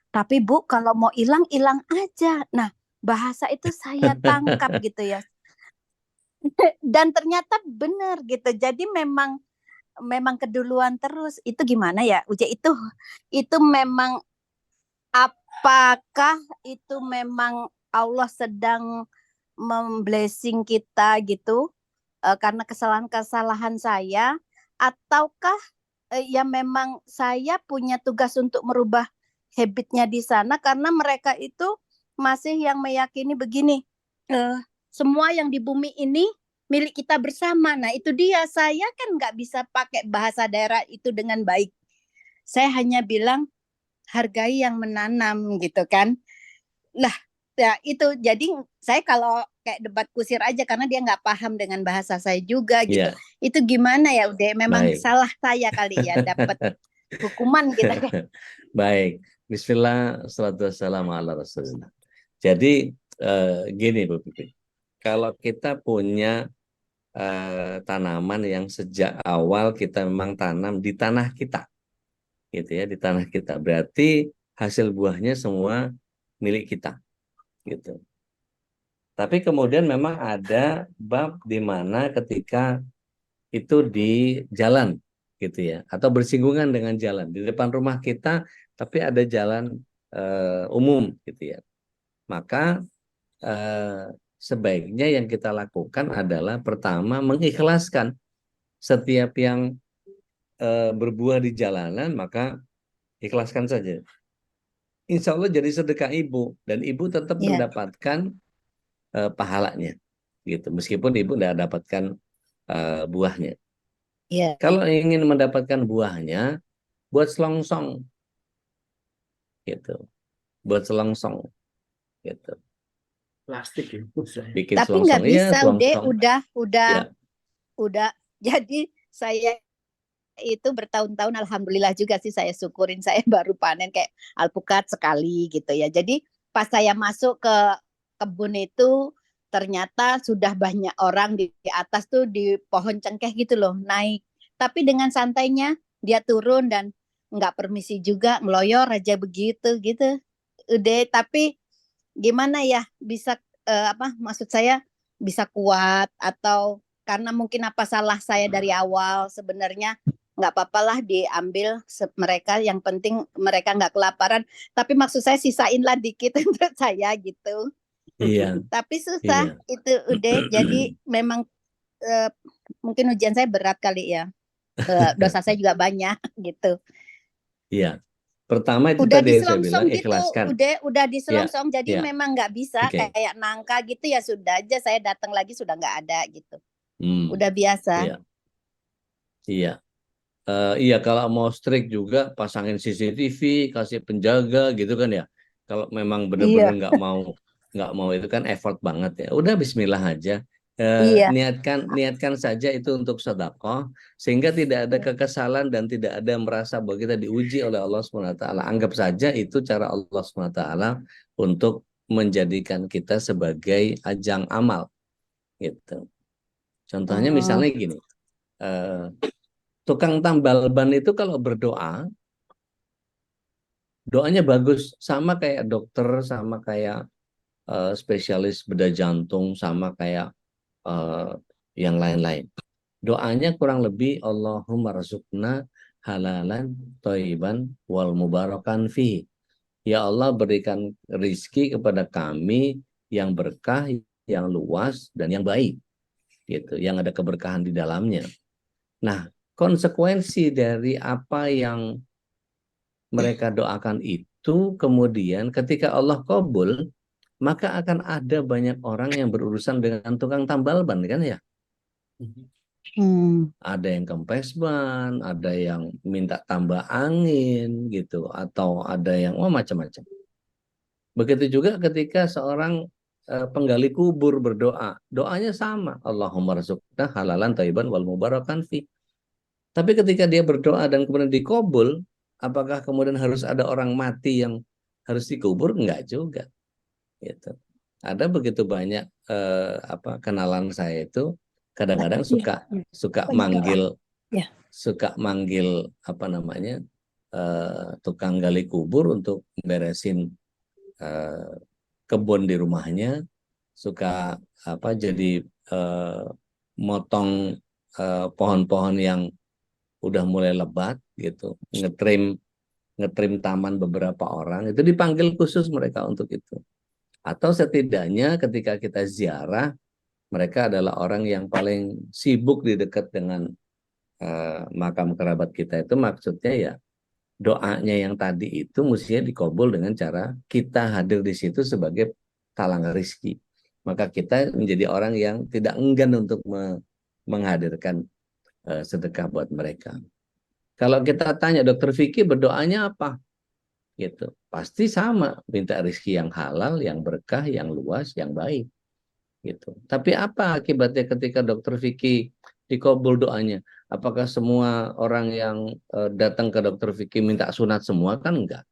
Tapi Bu, kalau mau hilang aja. Nah, bahasa itu saya tangkap gitu ya. Dan ternyata benar gitu. Jadi memang keduluan terus. Itu gimana ya? Uja itu memang, apakah itu memang Allah sedang memblessing kita gitu karena kesalahan-kesalahan saya, ataukah ya memang saya punya tugas untuk merubah habitnya di sana, karena mereka itu masih yang meyakini begini, semua yang di bumi ini milik kita bersama. Nah itu dia, saya kan nggak bisa pakai bahasa daerah itu dengan baik. Saya hanya bilang hargai yang menanam gitu kan. Lah ya itu, jadi saya kalau kayak debat kusir aja karena dia nggak paham dengan bahasa saya juga gitu. Itu gimana ya, udah memang salah saya kali ya dapat hukuman gitu. Baik, Bismillah, salatu wassalamu ala Rasulullah. Jadi gini Bu Pipi, kalau kita punya tanaman yang sejak awal kita memang tanam di tanah kita, gitu ya, di tanah kita, berarti hasil buahnya semua milik kita, gitu. Tapi kemudian memang ada bab di mana ketika itu di jalan, gitu ya, atau bersinggungan dengan jalan di depan rumah kita, tapi ada jalan umum, gitu ya. Maka sebaiknya yang kita lakukan adalah pertama mengikhlaskan setiap yang berbuah di jalanan, maka ikhlaskan saja. Insya Allah jadi sedekah ibu, dan ibu tetap Iya, mendapatkan pahalanya, gitu. Meskipun ibu tidak dapatkan buahnya. iya. Kalau ingin mendapatkan buahnya, buat selongsong, gitu. Buat selongsong, gitu. Plastik ya, saya. Bikin Tapi selongsong, nggak ya bisa, selongsong. Ya, udah. Jadi saya itu bertahun-tahun, alhamdulillah juga sih, saya syukurin saya baru panen kayak alpukat sekali gitu ya. Jadi pas saya masuk ke kebun itu ternyata sudah banyak orang di atas tuh, di pohon cengkeh gitu loh, naik. Tapi dengan santainya dia turun dan nggak permisi juga, ngeloyor aja begitu gitu. Udah, tapi gimana ya bisa maksud saya bisa kuat, atau karena mungkin apa salah saya dari awal, sebenarnya nggak apa-apalah diambil mereka, yang penting mereka nggak kelaparan, tapi maksud saya sisain lah dikit untuk saya gitu. iya, Tapi susah iya. itu udah, jadi memang eh, mungkin ujian saya berat kali ya. Dosa saya juga banyak gitu. Iya. Pertama itu Udah tadi yang saya bilang, diselongsong gitu, ikhlaskan. udah Ya, diselongsong, jadi ya. memang nggak bisa Oke. kayak nangka gitu ya, sudah aja saya datang lagi sudah nggak ada gitu, Hmm, udah biasa. iya, iya. Iya, kalau mau strict juga pasangin CCTV, kasih penjaga gitu kan ya. Kalau memang benar-benar Iya, nggak mau itu kan effort banget ya. Udah Bismillah aja. iya. Niatkan saja itu untuk sedekah, sehingga tidak ada kekesalan dan tidak ada merasa bahwa kita diuji oleh Allah SWT. Anggap saja itu cara Allah SWT untuk menjadikan kita sebagai ajang amal, gitu. Contohnya Oh, misalnya gini. Tukang tambal ban itu kalau berdoa, doanya bagus, sama kayak dokter, sama kayak spesialis bedah jantung, sama kayak eh, yang lain-lain. Doanya kurang lebih Allahumma razukna halalan thayyiban wal mubarakan fi. Ya Allah, berikan rizki kepada kami yang berkah, yang luas dan yang baik, gitu, yang ada keberkahan di dalamnya. Nah, konsekuensi dari apa yang mereka doakan itu, kemudian ketika Allah kabul, maka akan ada banyak orang yang berurusan dengan tukang tambal ban, kan ya. Ada yang kempes ban, ada yang minta tambah angin gitu, atau ada yang macam-macam. Begitu juga ketika seorang penggali kubur berdoa, doanya sama, Allahumma razukna halalan thayyiban wal mubarakan fi. Tapi ketika dia berdoa dan kemudian dikabul, apakah kemudian harus ada orang mati yang harus dikubur? Enggak juga, gitu. Ada begitu banyak kenalan saya itu kadang-kadang suka banyak orang. Ya. manggil apa namanya tukang gali kubur untuk beresin kebun di rumahnya, suka jadi motong pohon-pohon yang udah mulai lebat gitu, ngetrim taman beberapa orang, itu dipanggil khusus mereka untuk itu. Atau setidaknya ketika kita ziarah, mereka adalah orang yang paling sibuk di dekat dengan makam kerabat kita, itu maksudnya ya doanya yang tadi itu mestinya dikabul dengan cara kita hadir di situ sebagai talang rezeki. Maka kita menjadi orang yang tidak enggan untuk menghadirkan sedekah buat mereka. Kalau kita tanya dokter Vicky berdoanya apa? Gitu. Pasti sama, minta rezeki yang halal, yang berkah, yang luas, yang baik. Gitu. Tapi apa akibatnya ketika dokter Vicky dikabul doanya? Apakah semua orang yang datang ke dokter Vicky minta sunat semua? Kan enggak.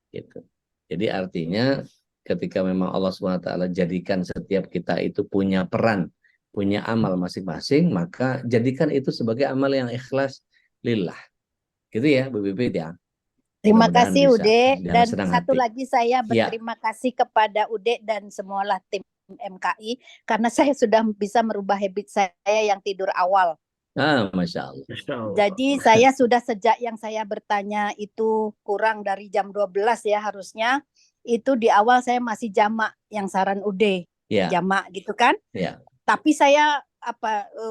Gitu. Jadi artinya ketika memang Allah SWT jadikan setiap kita itu punya peran, punya amal masing-masing, maka jadikan itu sebagai amal yang ikhlas lillah. Gitu ya, Bu Bibit ya. Terima Mudah-mudahan kasih bisa. Ude, Jangan dan senang satu hati. lagi saya Ya, berterima kasih kepada Ude dan semualah tim MKI karena saya sudah bisa merubah habit saya yang tidur awal. Masya Allah. Masya Allah. Jadi saya sudah sejak yang saya bertanya itu kurang dari jam 12 ya harusnya, itu di awal saya masih jamak yang saran Ude, Ya, jamak gitu kan. ya. Tapi saya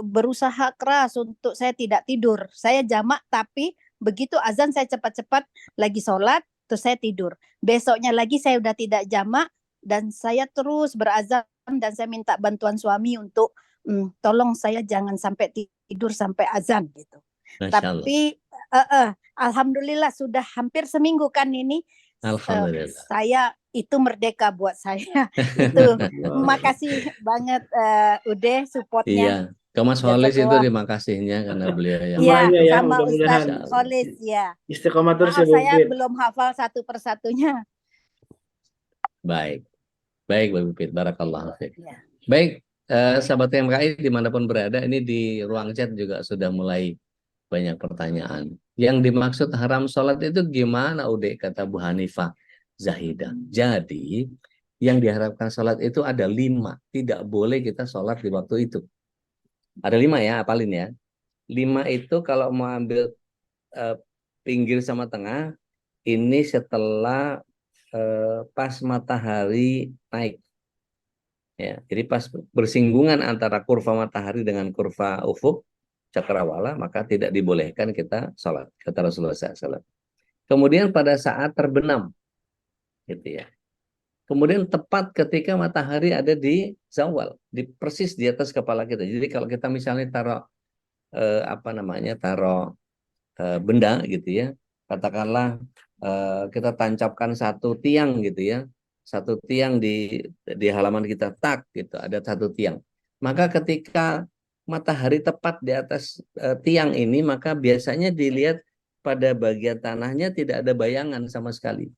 berusaha keras untuk saya tidak tidur. Saya jamak tapi begitu azan saya cepat-cepat lagi sholat terus saya tidur. Besoknya lagi saya udah tidak jamak dan saya terus berazam dan saya minta bantuan suami untuk tolong saya jangan sampai tidur sampai azan gitu. Masya Allah. Tapi alhamdulillah sudah hampir seminggu kan ini Alhamdulillah. saya itu merdeka buat saya. Itu makasih banget Ude supportnya. Iya. Ke Mas Holis itu Jazakallah. terima kasihnya karena beliau yang Iya, Semuanya ya, sama mudah-mudahan Ustadz Masya Allah. Kholis ya. istiqomah terus ya Maaf Bu saya Pit. belum hafal satu persatunya. Baik. Baik, Bapak Pit. Barakallahu fiik. Ya. Baik, sahabat MKI dimanapun berada, ini di ruang chat juga sudah mulai banyak pertanyaan. Yang dimaksud haram sholat itu gimana, Ude? Kata Bu Hanifah Zahidah. Jadi, yang diharapkan sholat itu ada 5. Tidak boleh kita sholat di waktu itu. Ada 5 ya, apalin ya. 5 itu kalau mau ambil pinggir sama tengah, ini setelah pas matahari naik. Ya, jadi pas bersinggungan antara kurva matahari dengan kurva ufuk cakrawala, maka tidak dibolehkan kita sholat, kata Rasulullah SAW. Kemudian pada saat terbenam, gitu ya. Kemudian tepat ketika matahari ada di zawal, persis di atas kepala kita. Jadi kalau kita misalnya taruh taruh benda gitu ya, katakanlah kita tancapkan satu tiang gitu ya, satu tiang di halaman kita, tak gitu, ada satu tiang. Maka ketika matahari tepat di atas tiang ini, maka biasanya dilihat pada bagian tanahnya tidak ada bayangan sama sekali,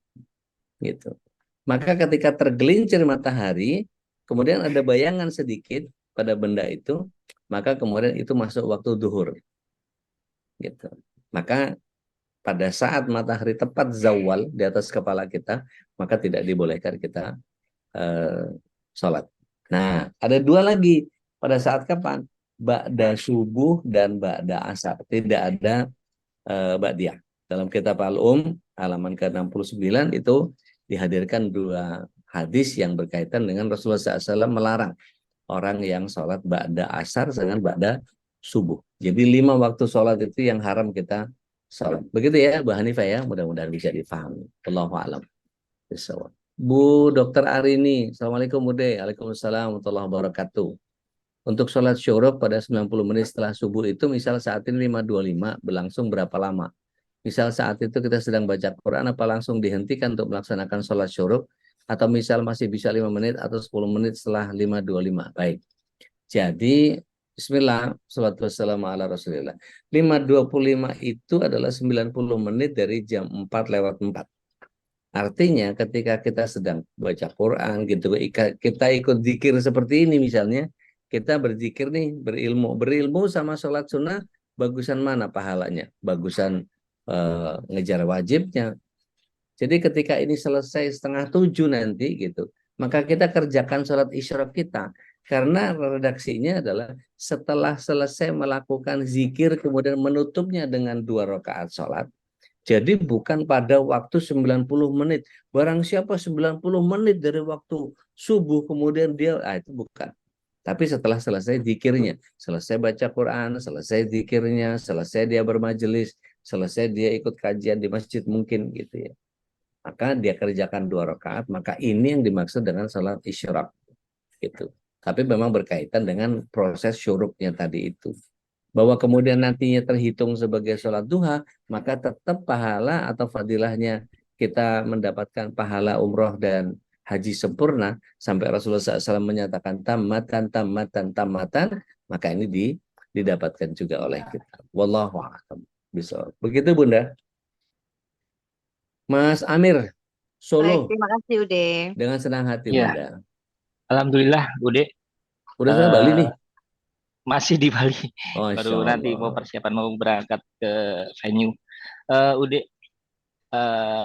gitu. Maka ketika tergelincir matahari, kemudian ada bayangan sedikit pada benda itu, maka kemudian itu masuk waktu duhur, gitu. Maka pada saat matahari tepat zawal di atas kepala kita, maka tidak dibolehkan kita sholat. Nah, ada 2 lagi. Pada saat kapan? Ba'da subuh dan ba'da asar. Tidak ada ba'diyah. Dalam kitab Al-Um, halaman ke-69 itu dihadirkan 2 hadis yang berkaitan dengan Rasulullah SAW melarang orang yang sholat ba'da asar dengan ba'da subuh. Jadi 5 waktu sholat itu yang haram kita sholat. Begitu ya, Bu Hanifah ya. Mudah-mudahan bisa dipahami. Wallahu a'lam. Bu Dr. Arini, Assalamualaikum Bude. Waalaikumsalam warahmatullahi wabarakatuh. Untuk sholat syuruk pada 90 menit setelah subuh itu, misal saat ini 5.25, berlangsung berapa lama? Misal saat itu kita sedang baca Quran, apa langsung dihentikan untuk melaksanakan sholat syuruk? Atau misal masih bisa 5 menit atau 10 menit setelah 5.25? Baik. Jadi, bismillah, salatu wassalamu ala rasulillah. 5.25 itu adalah 90 menit dari jam 4:04. Artinya ketika kita sedang baca Quran gitu, kita ikut zikir seperti ini misalnya, kita berzikir nih, berilmu sama sholat sunnah, bagusan mana pahalanya? Bagusan ngejar wajibnya. Jadi ketika ini selesai 6:30 nanti gitu, maka kita kerjakan sholat isyraq kita. Karena redaksinya adalah setelah selesai melakukan zikir, kemudian menutupnya dengan 2 rakaat sholat. Jadi bukan pada waktu 90 menit. Barang siapa 90 menit dari waktu subuh kemudian dia, itu bukan. Tapi setelah selesai zikirnya, selesai baca Quran, selesai zikirnya, selesai dia bermajelis, selesai dia ikut kajian di masjid mungkin gitu ya. Maka dia kerjakan 2 rakaat, maka ini yang dimaksud dengan salat isyraq gitu. Tapi memang berkaitan dengan proses syuruknya tadi itu. Bahwa kemudian nantinya terhitung sebagai sholat duha, maka tetap pahala atau fadilahnya kita mendapatkan pahala umroh dan haji sempurna, sampai Rasulullah SAW menyatakan tamatan, maka ini didapatkan juga oleh kita. Wallahu a'lam bishawab. Begitu Bunda. Mas Amir, Baik, Solo, terima kasih Ude. dengan senang hati Ya, Bunda. alhamdulillah, Bude. Udah sampai Bali nih? Masih di Bali. Masya Baru nanti mau Allah. persiapan mau berangkat ke venue. Ude,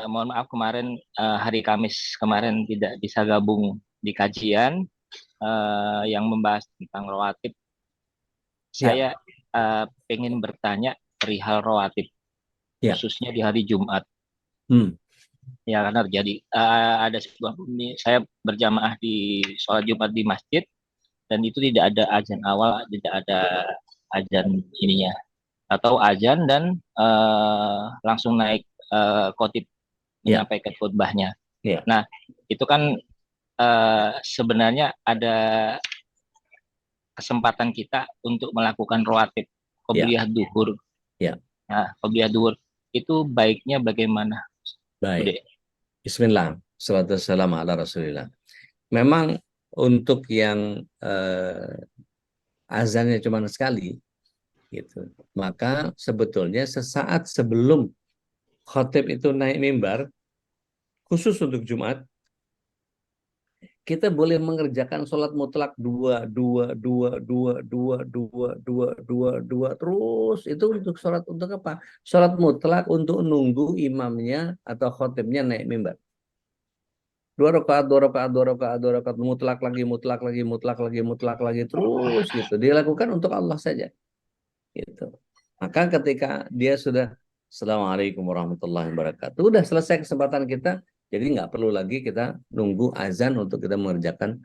mohon maaf kemarin hari Kamis kemarin tidak bisa gabung di kajian yang membahas tentang rawatib. Ya. Saya pengen bertanya perihal rawatib, Ya. khususnya di hari Jumat. Hmm. Ya karena terjadi ada sebuah ini saya berjamaah di sholat Jumat di masjid dan itu tidak ada azan awal, tidak ada azan ininya atau azan dan langsung naik khotib Ya. menyampaikan khutbahnya. Ya. Nah itu kan sebenarnya ada kesempatan kita untuk melakukan rawatib qobliyah duhur. Ya. Nah qobliyah duhur itu baiknya bagaimana? Baik. Bude? Bismillah. Salatu wassalamu ala Rasulillah. Memang untuk yang azannya cuma sekali, gitu. Maka sebetulnya sesaat sebelum khotib itu naik mimbar, khusus untuk Jumat, kita boleh mengerjakan sholat mutlak dua terus. Itu untuk sholat untuk apa? Sholat mutlak untuk nunggu imamnya atau khotibnya naik mimbar. 2 rakaat mutlak lagi terus gitu. Dilakukan untuk Allah saja. Gitu. Maka ketika dia sudah Assalamualaikum warahmatullahi wabarakatuh, udah selesai kesempatan kita, jadi nggak perlu lagi kita nunggu azan untuk kita mengerjakan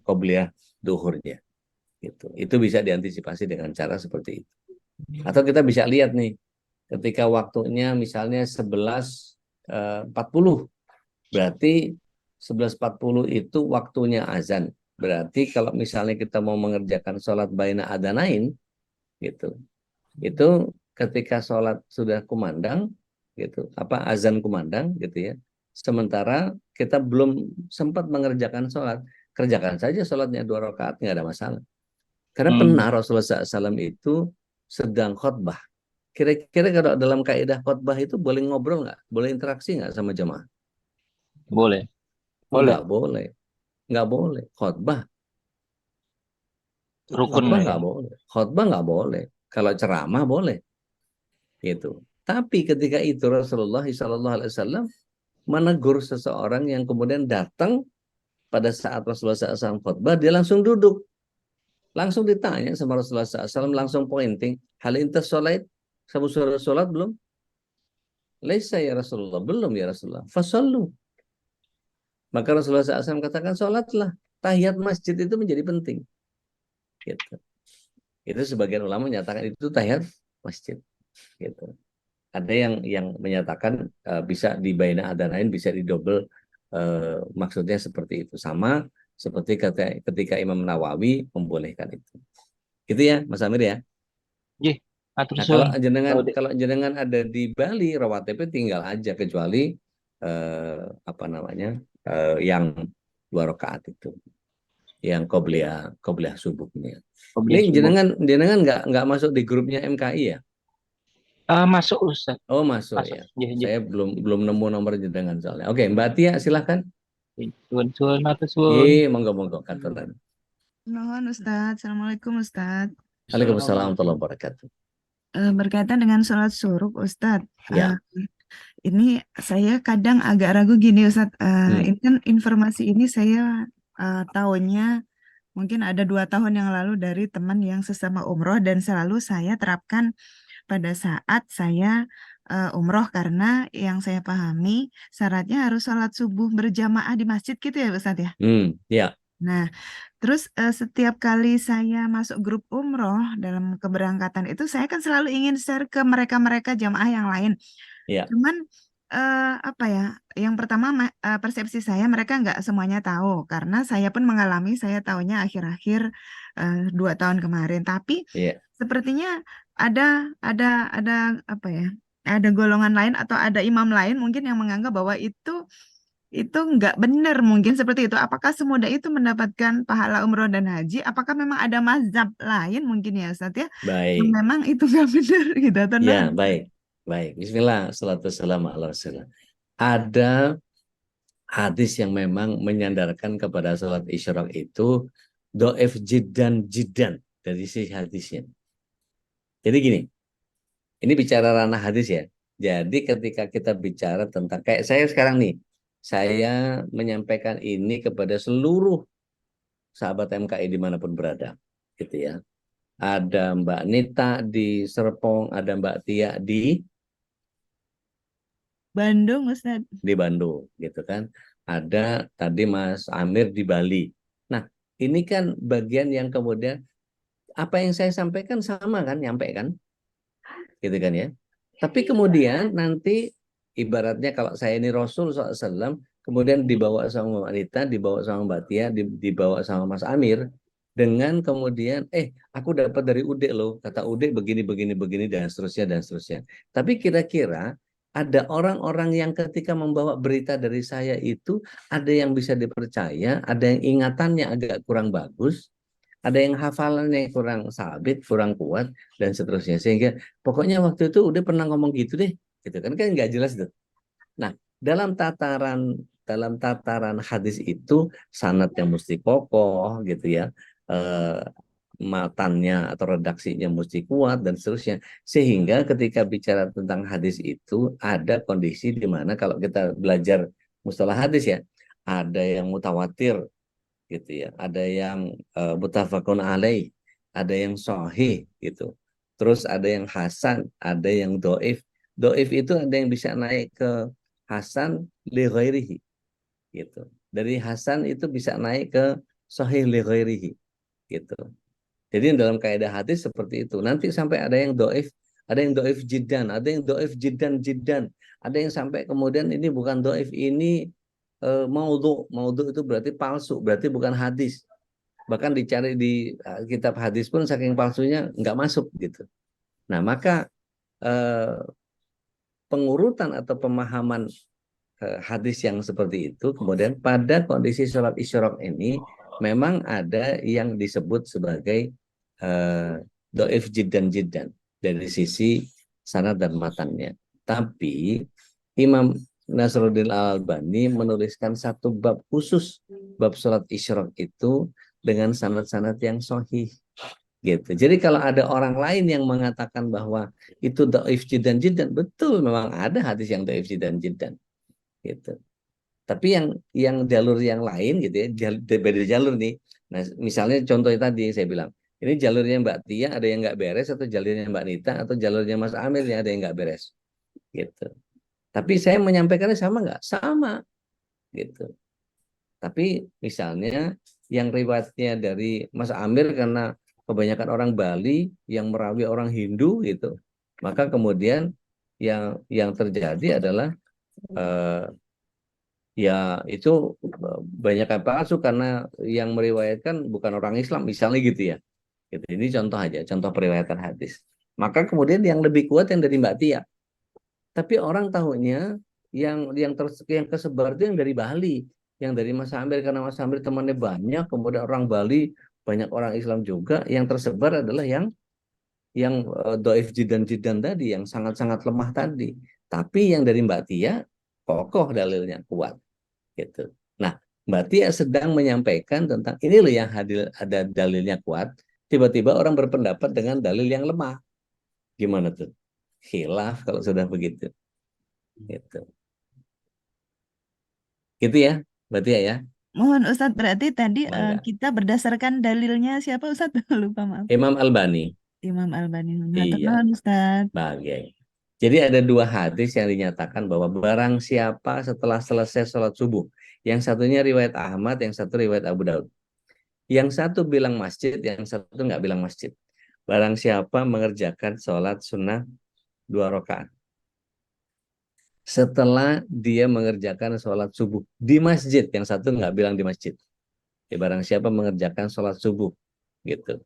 qobliyah duhurnya. Gitu. Itu bisa diantisipasi dengan cara seperti itu. Atau kita bisa lihat nih, ketika waktunya misalnya 11.40, berarti 11.40 itu waktunya azan. Berarti kalau misalnya kita mau mengerjakan sholat baina adanain, gitu, itu ketika sholat sudah kumandang, gitu, azan kumandang, gitu ya. Sementara kita belum sempat mengerjakan sholat, kerjakan saja sholatnya 2 rakaat, nggak ada masalah. Karena pernah Rasulullah SAW itu sedang khutbah. Kira-kira kalau dalam kaidah khutbah itu boleh ngobrol nggak? Boleh interaksi nggak sama jemaah? Boleh. Nggak boleh. Nggak boleh. Khutbah Rukun nggak boleh. Khutbah nggak boleh. Kalau ceramah boleh. Gitu. Tapi ketika itu Rasulullah SAW menegur seseorang yang kemudian datang pada saat Rasulullah SAW khutbah, dia langsung duduk. Langsung ditanya sama Rasulullah SAW, langsung pointing. Hal intas sholat? Kamu sudah sholat belum? Laisa ya Rasulullah. Belum ya Rasulullah. Fasallu. Maka Rasulullah SAW katakan, sholatlah. Tahiyat masjid itu menjadi penting. Gitu. Itu sebagian ulama menyatakan itu tahiyat masjid. Gitu. Ada yang menyatakan bisa di baina adanain, bisa didobel, maksudnya seperti itu. Sama seperti ketika Imam Nawawi membolehkan itu. Gitu ya, Mas Amir ya. Nah, kalau jenengan ada di Bali, rawatibnya tinggal aja, kecuali yang 2 rakaat itu, yang qobliyah subuhnya. Ini jenengan nggak masuk di grupnya MKI ya? Masuk Ustaz. Oh masuk ya. Saya belum nemu nomor jenengan soalnya. Oke, Mbak Tia silahkan. Monggo katakan. Nuhun Ustadz. Assalamualaikum Ustadz. Waalaikumsalam warahmatullahi wabarakatuh. Berkaitan dengan sholat syuruk Ustadz. Ya. Ini saya kadang agak ragu gini Ustadz. Ini kan informasi ini saya tahunya mungkin ada 2 tahun yang lalu dari teman yang sesama umroh, dan selalu saya terapkan pada saat saya umroh, karena yang saya pahami syaratnya harus sholat subuh berjamaah di masjid gitu ya Ustadz ya. Ya. Nah, terus setiap kali saya masuk grup umroh dalam keberangkatan itu, saya kan selalu ingin share ke mereka-mereka jamaah yang lain. Ya. Cuman yang pertama persepsi saya mereka nggak semuanya tahu, karena saya pun mengalami, saya tahunya akhir-akhir 2 tahun kemarin. Tapi sepertinya ada golongan lain atau ada imam lain mungkin yang menganggap bahwa itu nggak benar, mungkin seperti itu. Apakah semudah itu mendapatkan pahala umroh dan haji? Apakah memang ada mazhab lain mungkin ya Ustadz ya? Baik. Memang itu nggak benar gitu atau ya, baik. Bismillah, salatu wassalamu ala Rasulillah. Ada hadis yang memang menyandarkan kepada sholat isyraq itu do'if jiddan dari sisi hadisnya. Jadi gini, ini bicara ranah hadis ya. Jadi ketika kita bicara tentang kayak saya sekarang nih, saya menyampaikan ini kepada seluruh sahabat MKI dimanapun berada, gitu ya. Ada Mbak Nita di Serpong, ada Mbak Tia Bandung, Ustadz. di Bandung, gitu kan. Ada tadi Mas Amir di Bali. Nah, ini kan bagian yang kemudian apa yang saya sampaikan sama kan, nyampe kan, gitu kan ya. Tapi kemudian nanti ibaratnya kalau saya ini Rasul SAW, kemudian dibawa sama wanita, dibawa sama Mbak Tia, dibawa sama Mas Amir, dengan kemudian, aku dapat dari Ude loh, kata Ude begini, begini, begini, dan seterusnya, dan seterusnya. Tapi kira-kira ada orang-orang yang ketika membawa berita dari saya itu, ada yang bisa dipercaya, ada yang ingatannya agak kurang bagus, ada yang hafalannya kurang sabit, kurang kuat, dan seterusnya. Sehingga pokoknya waktu itu udah pernah ngomong gitu deh, gitu kan nggak jelas tuh. Nah, dalam tataran hadis itu sanadnya mesti kokoh, gitu ya, matannya atau redaksinya mesti kuat dan seterusnya. Sehingga ketika bicara tentang hadis itu ada kondisi di mana kalau kita belajar mustalah hadis ya, ada yang mutawatir, gitu ya, ada yang muttafaqun alaih, ada yang sahih gitu, terus ada yang hasan, ada yang doif. Doif itu ada yang bisa naik ke hasan li ghairihi, gitu. Dari hasan itu bisa naik ke sahih li ghairihi, gitu. Jadi dalam kaidah hadis seperti itu. Nanti sampai ada yang doif jiddan, ada yang doif jiddan jiddan, ada yang sampai kemudian ini bukan doif, ini maudhu itu berarti palsu, berarti bukan hadis. Bahkan dicari di kitab hadis pun saking palsunya nggak masuk gitu. Nah, maka pengurutan atau pemahaman hadis yang seperti itu, kemudian pada kondisi sholat isyraq ini memang ada yang disebut sebagai doif jiddan jiddan dari sisi sanad dan matannya. Tapi Imam Nasruddin Al-Albani menuliskan satu bab khusus, bab sholat isyraq itu dengan sanad-sanad yang sahih, gitu. Jadi kalau ada orang lain yang mengatakan bahwa itu dhaif jiddan jiddan, betul memang ada hadis yang dhaif jiddan jiddan, gitu. Tapi yang jalur yang lain gitu ya, beda jalur nih. Nah, misalnya contohnya tadi saya bilang, ini jalurnya Mbak Tia ada yang nggak beres, atau jalurnya Mbak Nita, atau jalurnya Mas Amir yang ada yang nggak beres, gitu. Tapi saya menyampaikannya sama nggak? Sama, gitu. Tapi misalnya yang riwayatnya dari Mas Amir karena kebanyakan orang Bali yang merawi orang Hindu gitu, maka kemudian yang terjadi adalah ya itu banyak yang palsu karena yang meriwayatkan bukan orang Islam misalnya gitu ya. Gitu. Ini contoh aja, contoh periwayatan hadis. Maka kemudian yang lebih kuat yang dari Mbak Tia. Tapi orang tahunya yang kesebar itu yang dari Bali, yang dari Mas Amir karena Mas Amir temannya banyak, kemudian orang Bali banyak orang Islam juga, yang tersebar adalah yang doif jidan tadi, yang sangat-sangat lemah tadi. Tapi yang dari Mbak Tia kokoh dalilnya kuat, gitu. Nah, Mbak Tia sedang menyampaikan tentang ini loh yang ada dalilnya kuat, tiba-tiba orang berpendapat dengan dalil yang lemah. Gimana tuh? Khilaf kalau sudah begitu. Gitu. Gitu ya, berarti ya. Mohon Ustadz, berarti tadi Mangga. kita berdasarkan dalilnya siapa Ustadz? Lupa, maaf. Imam Albani. Imam Albani. Hatur Iya. nuhun Ustadz. Bagai. Jadi ada dua hadis yang dinyatakan bahwa barang siapa setelah selesai sholat subuh, yang satunya riwayat Ahmad, yang satu riwayat Abu Daud. Yang satu bilang masjid, yang satu nggak bilang masjid. Barang siapa mengerjakan sholat sunnah 2 rakaat setelah dia mengerjakan sholat subuh di masjid, yang satu nggak bilang di masjid. Ya, barang siapa mengerjakan sholat subuh, gitu.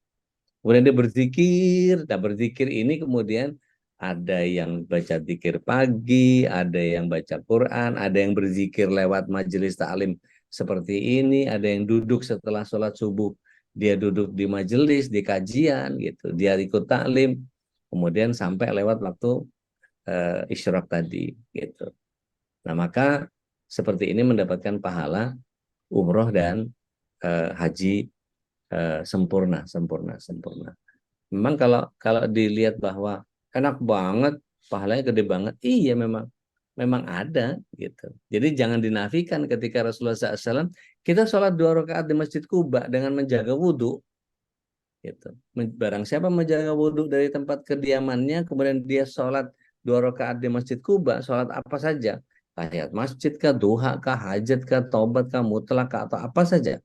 Kemudian dia berzikir. Nah, berzikir ini kemudian ada yang baca zikir pagi, ada yang baca Quran, ada yang berzikir lewat majelis ta'lim seperti ini, ada yang duduk setelah sholat subuh, dia duduk di majelis, di kajian, gitu. Dia ikut ta'lim, kemudian sampai lewat waktu isyraq tadi, gitu. Nah, maka seperti ini mendapatkan pahala umroh dan haji sempurna. Memang kalau dilihat bahwa enak banget pahalanya gede banget. Iya, memang ada gitu. Jadi jangan dinafikan ketika Rasulullah SAW kita sholat 2 rakaat di Masjid Kuba dengan menjaga wudhu. Gitu. Barang siapa menjaga wudhu dari tempat kediamannya, kemudian dia sholat 2 rakaat di Masjid Kuba, sholat apa saja, tahiyat masjid kah, duha kah, hajat kah, taubat kah, mutlak kah, atau apa saja,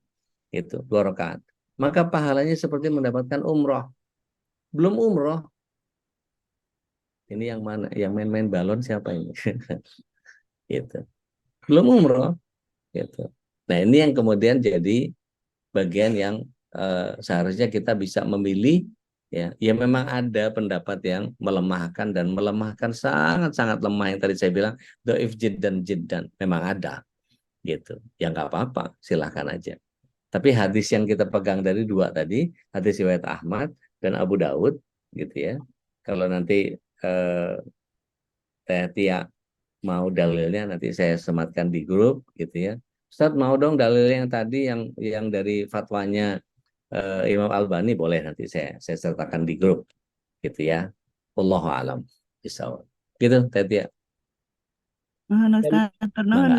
itu 2 rakaat. Maka pahalanya seperti mendapatkan umroh. Belum umroh, ini yang mana? Yang main-main balon siapa ini? Gitu. Belum umroh, gitu. Nah ini yang kemudian jadi bagian yang seharusnya kita bisa memilih, ya memang ada pendapat yang melemahkan, dan melemahkan sangat-sangat lemah, yang tadi saya bilang dhaif jiddan memang ada gitu. Ya nggak apa-apa, silahkan aja. Tapi hadis yang kita pegang dari dua tadi, hadis riwayat Ahmad dan Abu Daud gitu ya. Kalau nanti Teh Tia mau dalilnya, nanti saya sematkan di grup gitu ya. Ustaz mau dong dalil yang tadi, yang dari fatwanya Imam Albani, boleh nanti saya sertakan di grup gitu ya. Wallahu alam bisawab. Gitu Teh Tia. Mohon Dan, Ustaz, nuhun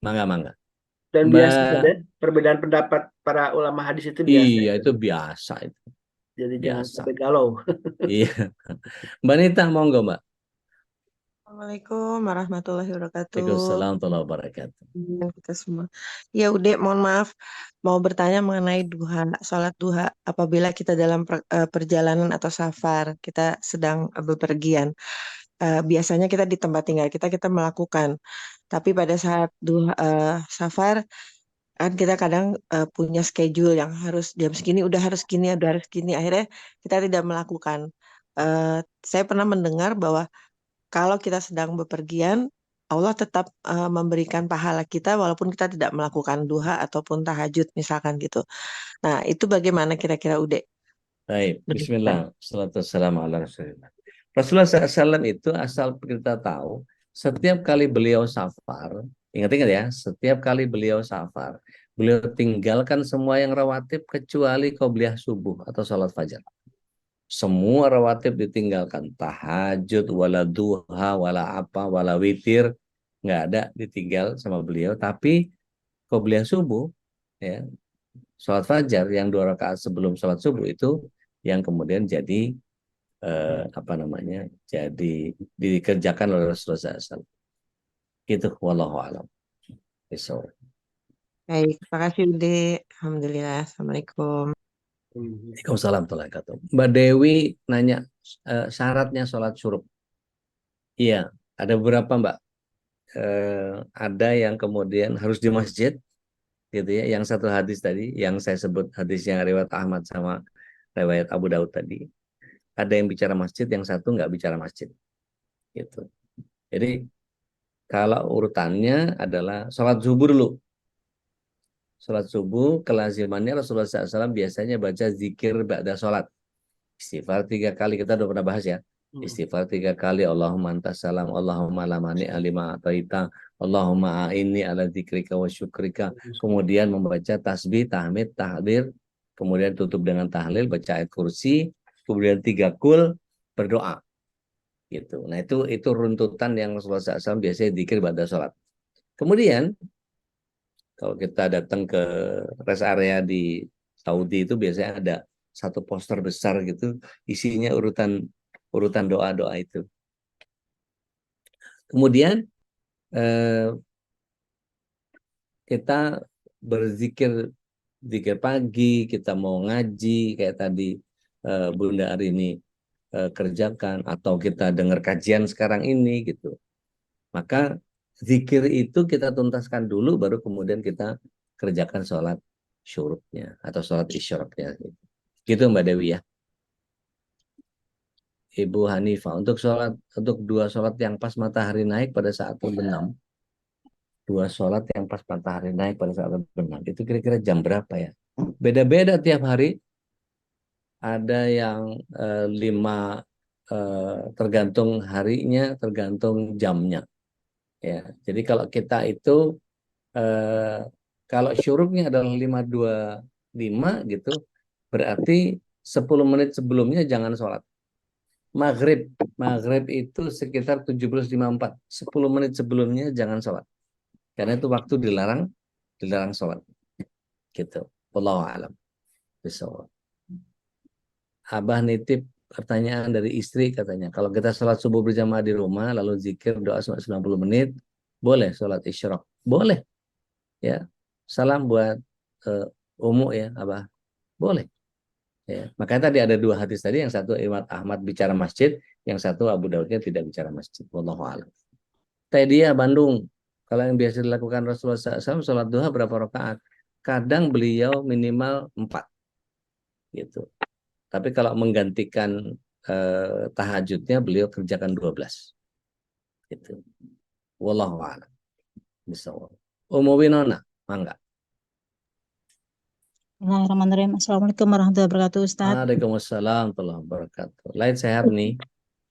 Mangga, Ustaz. mangga. dan biasa Mbak, perbedaan pendapat para ulama hadis itu biasa. iya itu biasa itu. Jadi jangan Biasa. sampai galau. Iya. Mbak Nita monggo Mbak. Assalamualaikum warahmatullahi wabarakatuh. Waalaikumsalam warahmatullahi wabarakatuh. Kita semua. Ya Ude, mohon maaf, mau bertanya mengenai sholat duha apabila kita dalam perjalanan atau safar, kita sedang bepergian. Biasanya kita di tempat tinggal kita melakukan. Tapi pada saat duha safar, kan kita kadang punya schedule yang harus jam segini udah harus gini, akhirnya kita tidak melakukan. Saya pernah mendengar bahwa kalau kita sedang bepergian, Allah tetap memberikan pahala kita walaupun kita tidak melakukan duha ataupun tahajud misalkan gitu. Nah, itu bagaimana kira-kira Ude? Baik, Begitu. bismillah. Salatu wassalamu ala Rasulillah. Rasulullah SAW itu asal kita tahu, setiap kali beliau safar, ingat-ingat ya, setiap kali beliau safar, beliau tinggalkan semua yang rawatib kecuali qobliyah subuh atau sholat fajar. Semua rawatib ditinggalkan, tahajud, wala duha, wala apa, wala witir, nggak ada, ditinggal sama beliau. Tapi qobliyah subuh, ya, sholat fajar yang 2 rakaat sebelum sholat subuh itu yang kemudian jadi jadi dikerjakan oleh Rasulullah SAW. Gitu, wallahu alam. Baik, terima kasih Ude. Alhamdulillah. Assalamualaikum. Waalaikumsalam warahmatullahi wabarakatuh. Mbak Dewi nanya syaratnya sholat syuruk. Iya, ada beberapa Mbak. Ada yang kemudian harus di masjid, gitu ya. Yang satu hadis tadi, yang saya sebut hadis yang riwayat Ahmad sama riwayat Abu Daud tadi. Ada yang bicara masjid, yang satu nggak bicara masjid. Gitu. Jadi kalau urutannya adalah sholat subuh dulu. Sholat subuh, kelazimannya Rasulullah SAW biasanya baca zikir ba'da sholat. Istighfar 3 kali, kita udah pernah bahas ya. Istighfar 3 kali, Allahumma antas salam, Allahumma lamani alima ataita, Allahumma a'inni ala dzikrika wa syukrika. Kemudian membaca tasbih, tahmid, tahdir, kemudian tutup dengan tahlil, baca ayat kursi, kemudian 3 kul, berdoa. Gitu. Nah itu runtutan yang Rasulullah SAW biasanya zikir ba'da sholat. Kemudian kalau kita datang ke rest area di Saudi itu biasanya ada satu poster besar gitu, isinya urutan doa-doa itu. Kemudian kita berzikir zikir pagi, kita mau ngaji kayak tadi Bunda Arini kerjakan, atau kita dengar kajian sekarang ini gitu. Maka zikir itu kita tuntaskan dulu, baru kemudian kita kerjakan sholat syuruknya atau sholat isyroknya. Gitu Mbak Dewi ya. Ibu Hanifah, untuk 2 sholat yang pas matahari naik pada saat terbenam, 2 sholat yang pas matahari naik pada saat terbenam, itu kira-kira jam berapa ya? Beda-beda tiap hari. Ada yang 5, tergantung harinya, tergantung jamnya. Ya, jadi kalau kita itu kalau syuruknya adalah 5:25 gitu, berarti 10 menit sebelumnya jangan sholat. Maghrib itu sekitar 17.54. 10 menit sebelumnya jangan sholat. Karena itu waktu dilarang sholat. Gitu. Wallahu a'lam bishawab. Abah nitip pertanyaan dari istri katanya. Kalau kita sholat subuh berjamaah di rumah, lalu zikir doa 90 menit, boleh sholat isyraq. Boleh. Ya. Salam buat Umu ya, Abah. Boleh. Ya, makanya tadi ada 2 hadis tadi, yang satu Imam Ahmad bicara masjid, yang satu Abu Daudnya tidak bicara masjid. Wallahu a'lam. Dia Bandung, kalau yang biasa dilakukan Rasulullah SAW, sholat duha berapa rakaat? Kadang beliau minimal 4, gitu. Tapi kalau menggantikan tahajudnya, beliau kerjakan 12, gitu. Wallahu a'lam. Bismillah. Ummu Winona, mangga. Bismillahirrahmanirrahim. Assalamualaikum warahmatullahi wabarakatuh, Ustadz. Waalaikumsalam warahmatullahi wabarakatuh. Lain sehat nih.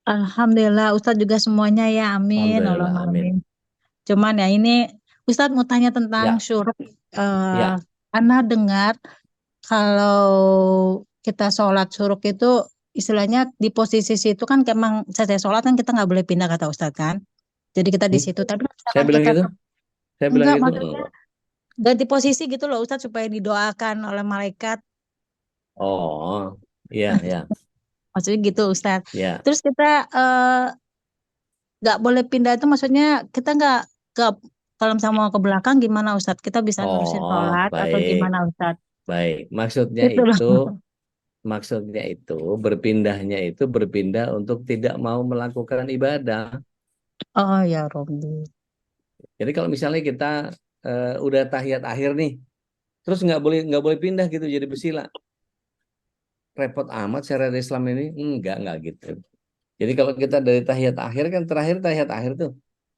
Alhamdulillah, Ustadz juga semuanya ya, amin. Alhamdulillah, Allahumma amin. amin. Cuman ya ini, Ustadz mau tanya tentang Ya. syuruk. Ya. Ana dengar kalau kita sholat syuruk itu istilahnya di posisi situ kan emang selesai sholat kan kita nggak boleh pindah kata Ustadz kan. Jadi kita di situ. Tapi Saya misalkan bilang kita gitu? Saya bilang enggak, gitu? maksudnya ganti posisi gitu loh Ustadz supaya didoakan oleh malaikat. Oh, iya, ya. Maksudnya gitu Ustadz. Ya. Terus kita nggak boleh pindah itu maksudnya kita nggak kalau misalnya mau ke belakang gimana Ustadz? Kita bisa nerusin Oh, sholat atau baik. gimana Ustadz? Baik. Maksudnya Gitu loh. itu berpindahnya itu berpindah untuk tidak mau melakukan ibadah. Oh ya Robbi. Jadi kalau misalnya kita udah tahiyat akhir nih, terus nggak boleh pindah gitu jadi bersila. Repot amat syariat Islam ini? Enggak gitu. Jadi kalau kita dari tahiyat akhir kan terakhir tahiyat akhir tuh.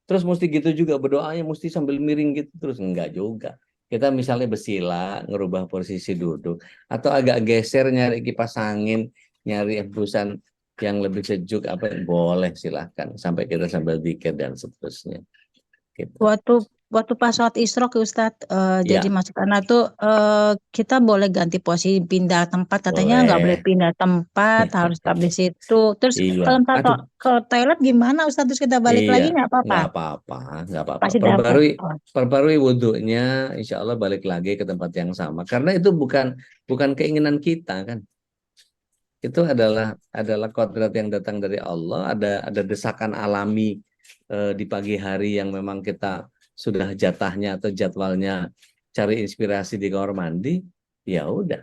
Terus mesti gitu juga berdoanya mesti sambil miring gitu terus, enggak juga. Kita misalnya bersila, ngerubah posisi duduk atau agak geser nyari kipas angin, nyari hembusan yang lebih sejuk boleh, silahkan sampai kita sambil zikir dan seterusnya. Gitu. Waktu pas sholat Isyraq ya Ustadz, Ya. jadi maksud anak tuh kita boleh ganti posisi pindah tempat, katanya nggak boleh Boleh. pindah tempat, harus tetap di situ. Terus Iya. kalau misalnya ke toilet gimana Ustadz, terus kita balik lagi nggak apa-apa? Nggak apa-apa. Pasti dapat. Perbarui wudhunya, insya Allah balik lagi ke tempat yang sama. Karena itu bukan keinginan kita kan. Itu adalah kodrat yang datang dari Allah. Ada desakan alami di pagi hari yang memang kita sudah jatahnya atau jadwalnya cari inspirasi di kamar mandi. Ya udah.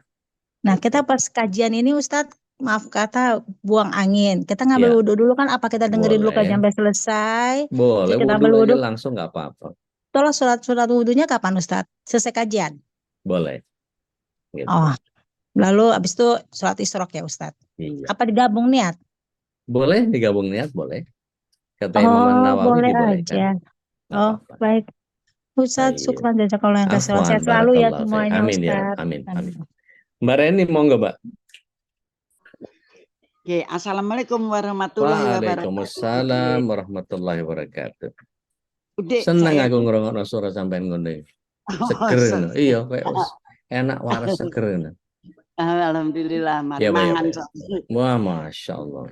Nah kita pas kajian ini Ustadz, maaf kata buang angin. Kita ngambil Ya. wudhu dulu kan? Apa kita dengerin dulu Boleh. kajian sampai selesai? Boleh, Terus kita wudhu ambil aja wudhu. langsung nggak apa-apa. Terus surat wudhunya kapan Ustadz? Selesai kajian? Boleh. Gitu. Oh, lalu abis itu sholat Isyraq ya Ustadz? Iya. Apa digabung niat? Boleh digabung niat, boleh. Kata Imam Nawawi Boleh dibolehkan. aja. Nggak Oh, apa-apa. baik. Ustadz, Baik. syukran jazakallahu yang kasih Afwan, sehat selalu ya barakallahu fiik. semuanya Amin ya Rabb. Ustadz. Amin. Mbak Reni mau nggak, Mbak? Oke, Assalamualaikum warahmatullahi wabarakatuh. Waalaikumsalam warahmatullahi wabarakatuh. Udik, Senang saya aku ngerungokno suara sampean ngono. Oh, Seger ngono. senang. Iya, kayak enak waras seger ngono. Alhamdulillah, Ya, Mbak, ya, mangan. Mbak. Wah, Masya Allah.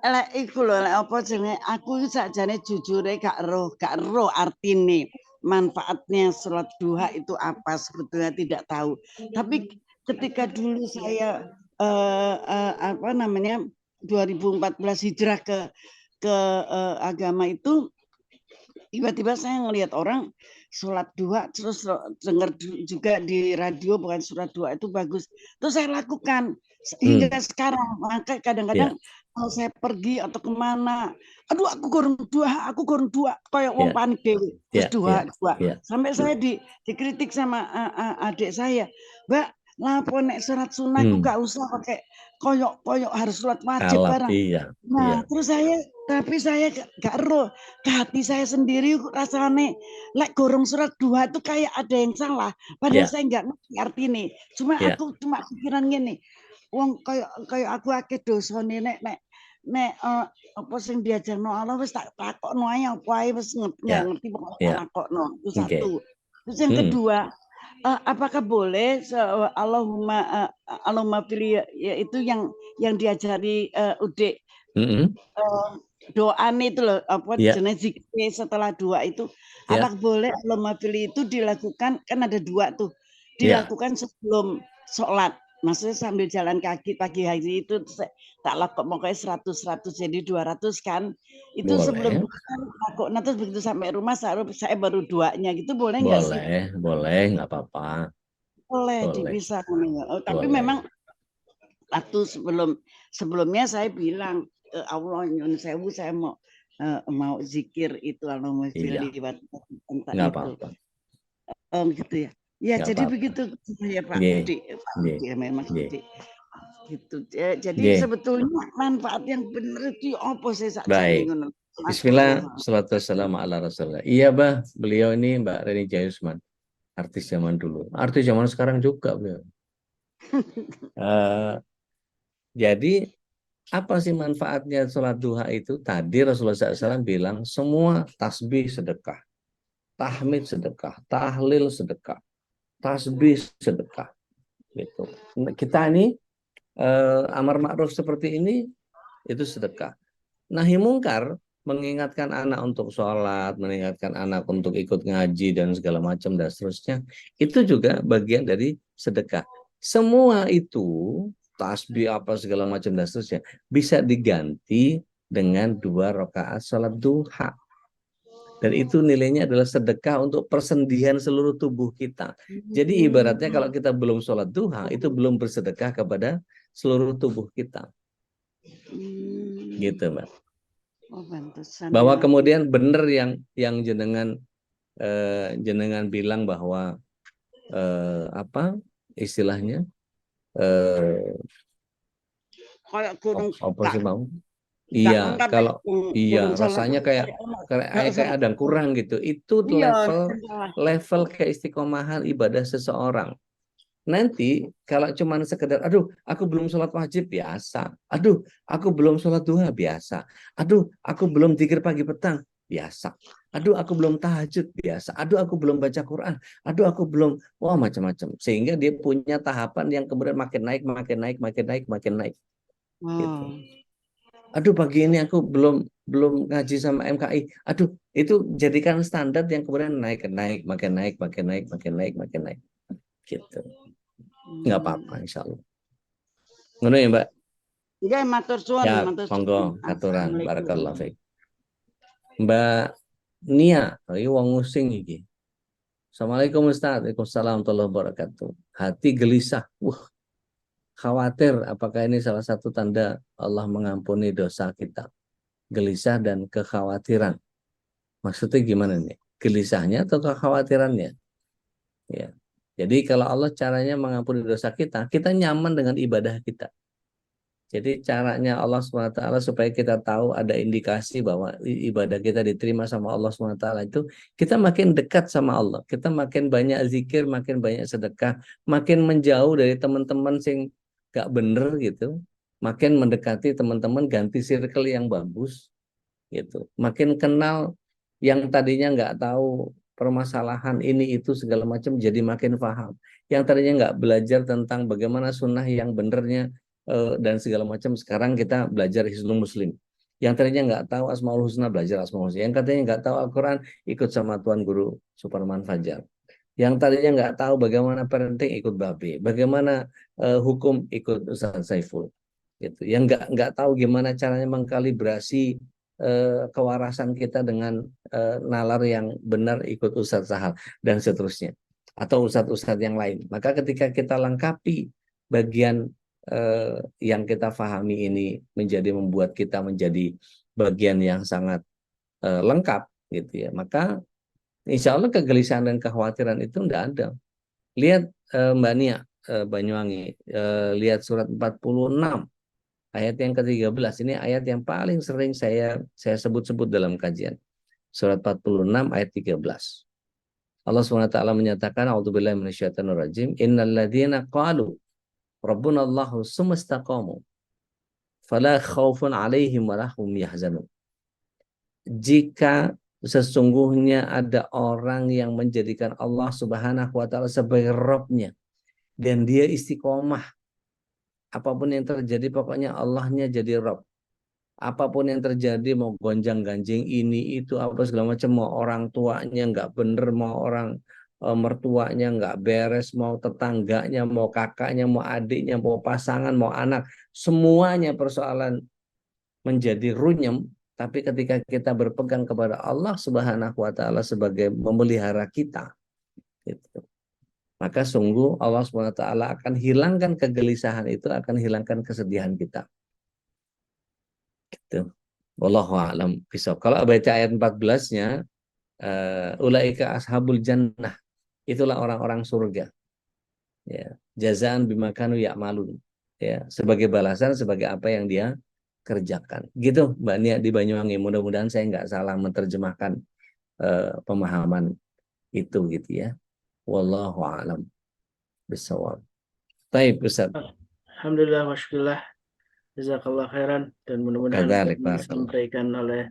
Lek iku lho, lek apa jenenge aku sakjane jujure gak roh artine manfaatnya sholat duha itu apa, sebetulnya tidak tahu. Tapi ketika dulu saya 2014 hijrah ke agama itu, tiba-tiba saya ngelihat orang sholat duha, terus dengar juga di radio bukan sholat duha itu bagus. Terus saya lakukan hingga sekarang. Maka kadang-kadang kalau saya pergi atau kemana, aduh aku gorong dua, kayak wong panik dewe. Terus dua. Sampai saya dikritik sama adik saya, Mbak, lapo nek sholat sunnah itu gak usah pakai koyok harus sholat wajib barang. Terus tapi saya gak roh, ke hati saya sendiri rasanya lek gorong sholat duha itu kayak ada yang salah. Padahal saya nggak ngerti artinya. Aku cuma pikiran gini, wong kayak aku akeh dosane nek apa sing diajarno Allah wis tak takokno ae apa ae wis nggak ngerti pokoknya tak takokno. Itu satu. Terus yang kedua, apakah boleh Allahumma pilih ya itu yang diajari Udik Mm-mm. Doa itu loh, apa Ya, jenis zikir setelah dua itu, ya, apa boleh Allahumma fili itu dilakukan, kan ada dua tuh, ya, dilakukan sebelum sholat. Maksudnya sambil jalan kaki pagi hari itu tak lakok pokoknya 100 jadi 200 kan. Itu sebelum boleh, kan lakok, nah terus begitu sampai rumah saya baru duanya gitu, boleh nggak sih? boleh, nggak apa-apa, Boleh boleh, dipisah. Tapi boleh. memang waktu sebelumnya saya bilang, Allah nyun sewu saya mau zikir itu Allahumma Iya, fili entah nggak itu. apa-apa, Gitu ya. Ya nggak jadi apa-apa. begitu ya Pak Ye, Budi, Pak ye, Budi memang ye, Budi. Gitu. Jadi ye. sebetulnya manfaat yang benar itu apa sih sakjane Baik. ngono. Mas Bismillah, Budi. salatu wassalamu ala rasulullah. Iya, Bah, beliau ini Mbak Reni Jayusman, artis zaman dulu. Artis zaman sekarang juga beliau. Eh, jadi, apa sih manfaatnya sholat duha itu? Tadi Rasulullah SAW bilang, semua tasbih sedekah, tahmid sedekah, tahlil sedekah, tasbih sedekah. Gitu. Kita ini amar ma'ruf seperti ini, itu sedekah. Nahi mungkar, mengingatkan anak untuk sholat, mengingatkan anak untuk ikut ngaji dan segala macam dan seterusnya, itu juga bagian dari sedekah. Semua itu, tasbih apa segala macam dan seterusnya, bisa diganti dengan 2 rakaat sholat duha. Dan itu nilainya adalah sedekah untuk persendian seluruh tubuh kita. Jadi ibaratnya kalau kita belum sholat duha, itu belum bersedekah kepada seluruh tubuh kita. Gitu, Mbak. Oh, pantesan Bahwa ya. kemudian benar yang jenengan bilang bahwa apa istilahnya Kayak kurang apa sih mau? gak Iya, lengkap kalau kurang iya sholat. rasanya kayak ada yang kurang gitu. Itu Iya, level keistiqomahan ibadah seseorang. Nanti kalau cuman sekedar, aduh, aku belum sholat wajib biasa. Aduh, aku belum sholat duha biasa. Aduh, aku belum zikir pagi petang biasa. Aduh, aku belum tahajud biasa. Aduh, aku belum baca Quran. Aduh, aku belum, wah macam-macam. Sehingga dia punya tahapan yang kemudian makin naik, makin naik, makin naik, makin naik. Gitu. Aduh, pagi ini aku belum ngaji sama MKI. Aduh, itu jadikan standar yang kemudian naik, naik, makin naik, makin naik, makin naik, makin naik. Gitu. Nggak apa-apa, insya Allah. Ngono ya, Mbak? Iya, matur suwun, Ya, matur suwun. monggo aturan. Assalamualaikum. Barakallahu fiik. Mbak Nia, ini wong ngusing iki. Assalamualaikum Ustaz. Waalaikumsalam warahmatullahi wabarakatuh. Hati gelisah. Khawatir apakah ini salah satu tanda Allah mengampuni dosa kita. Gelisah dan kekhawatiran. Maksudnya gimana nih? Gelisahnya atau kekhawatirannya? Ya. Jadi kalau Allah caranya mengampuni dosa kita, kita nyaman dengan ibadah kita. Jadi caranya Allah SWT supaya kita tahu ada indikasi bahwa ibadah kita diterima sama Allah SWT itu, kita makin dekat sama Allah. Kita makin banyak zikir, makin banyak sedekah, makin menjauh dari teman-teman yang gak bener gitu. Makin mendekati teman-teman, ganti circle yang bagus gitu. Makin kenal yang tadinya nggak tahu permasalahan ini itu segala macam, jadi makin paham. Yang tadinya nggak belajar tentang bagaimana sunnah yang benernya dan segala macam, sekarang kita belajar Hisnul Muslim. Yang tadinya nggak tahu Asmaul Husna, belajar Asmaul Husna. Yang katanya nggak tahu Al-Quran, ikut sama Tuan Guru Suparman Fajar. Yang tadinya nggak tahu bagaimana parenting, ikut Babi. Bagaimana hukum, ikut Ustaz Saiful. Gitu. Yang nggak tahu gimana caranya mengkalibrasi kewarasan kita dengan nalar yang benar, ikut Ustadz Sahal dan seterusnya, atau ustadz-ustadz yang lain. Maka ketika kita lengkapi bagian yang kita pahami ini membuat kita menjadi bagian yang sangat lengkap gitu ya, maka insya Allah kegelisahan dan kekhawatiran itu tidak ada. Lihat Mbak Nia Banyuwangi, lihat surat 46 ayat yang ke-13. Ini ayat yang paling sering saya sebut-sebut dalam kajian. Surat 46 ayat 13. Allah SWT menyatakan, A'udzubillahi minasyaitonir rajim, innal ladzina qalu rabbuna Allahu tsumma istaqamu fala khaufun 'alaihim wa lahum yahzanun. Jika sesungguhnya ada orang yang menjadikan Allah Subhanahu wa taala sebagai Rabb-nya dan dia istiqomah, apapun yang terjadi pokoknya Allahnya jadi Rabb. apapun yang terjadi, mau gonjang-ganjing ini itu apa segala macam, mau orang tuanya nggak bener, mau orang mertuanya nggak beres, mau tetangganya, mau kakaknya, mau adiknya, mau pasangan, mau anak, semuanya persoalan menjadi runyem. Tapi ketika kita berpegang kepada Allah Subhanahu wa Ta'ala sebagai memelihara kita, gitu, maka sungguh Allah Subhanahu wa Ta'ala akan hilangkan kegelisahan itu, akan hilangkan kesedihan kita. Gitu. Wallahu a'lam bishawab. Kalau baca ayat 14-nya, ulaika ashabul jannah, itulah orang-orang surga. Ya, jazaan bima kanu ya'malun. Ya, sebagai balasan sebagai apa yang dia kerjakan. Gitu Mbak Nia di Banyuwangi. Mudah-mudahan saya nggak salah menerjemahkan pemahaman itu gitu ya. Wallahu a'lam bishawab. Baik, Ustaz. Alhamdulillah wa syukurillah. Jazakallah khairan, dan mudah-mudahan apa Kadzalik, yang barakallah. disampaikan oleh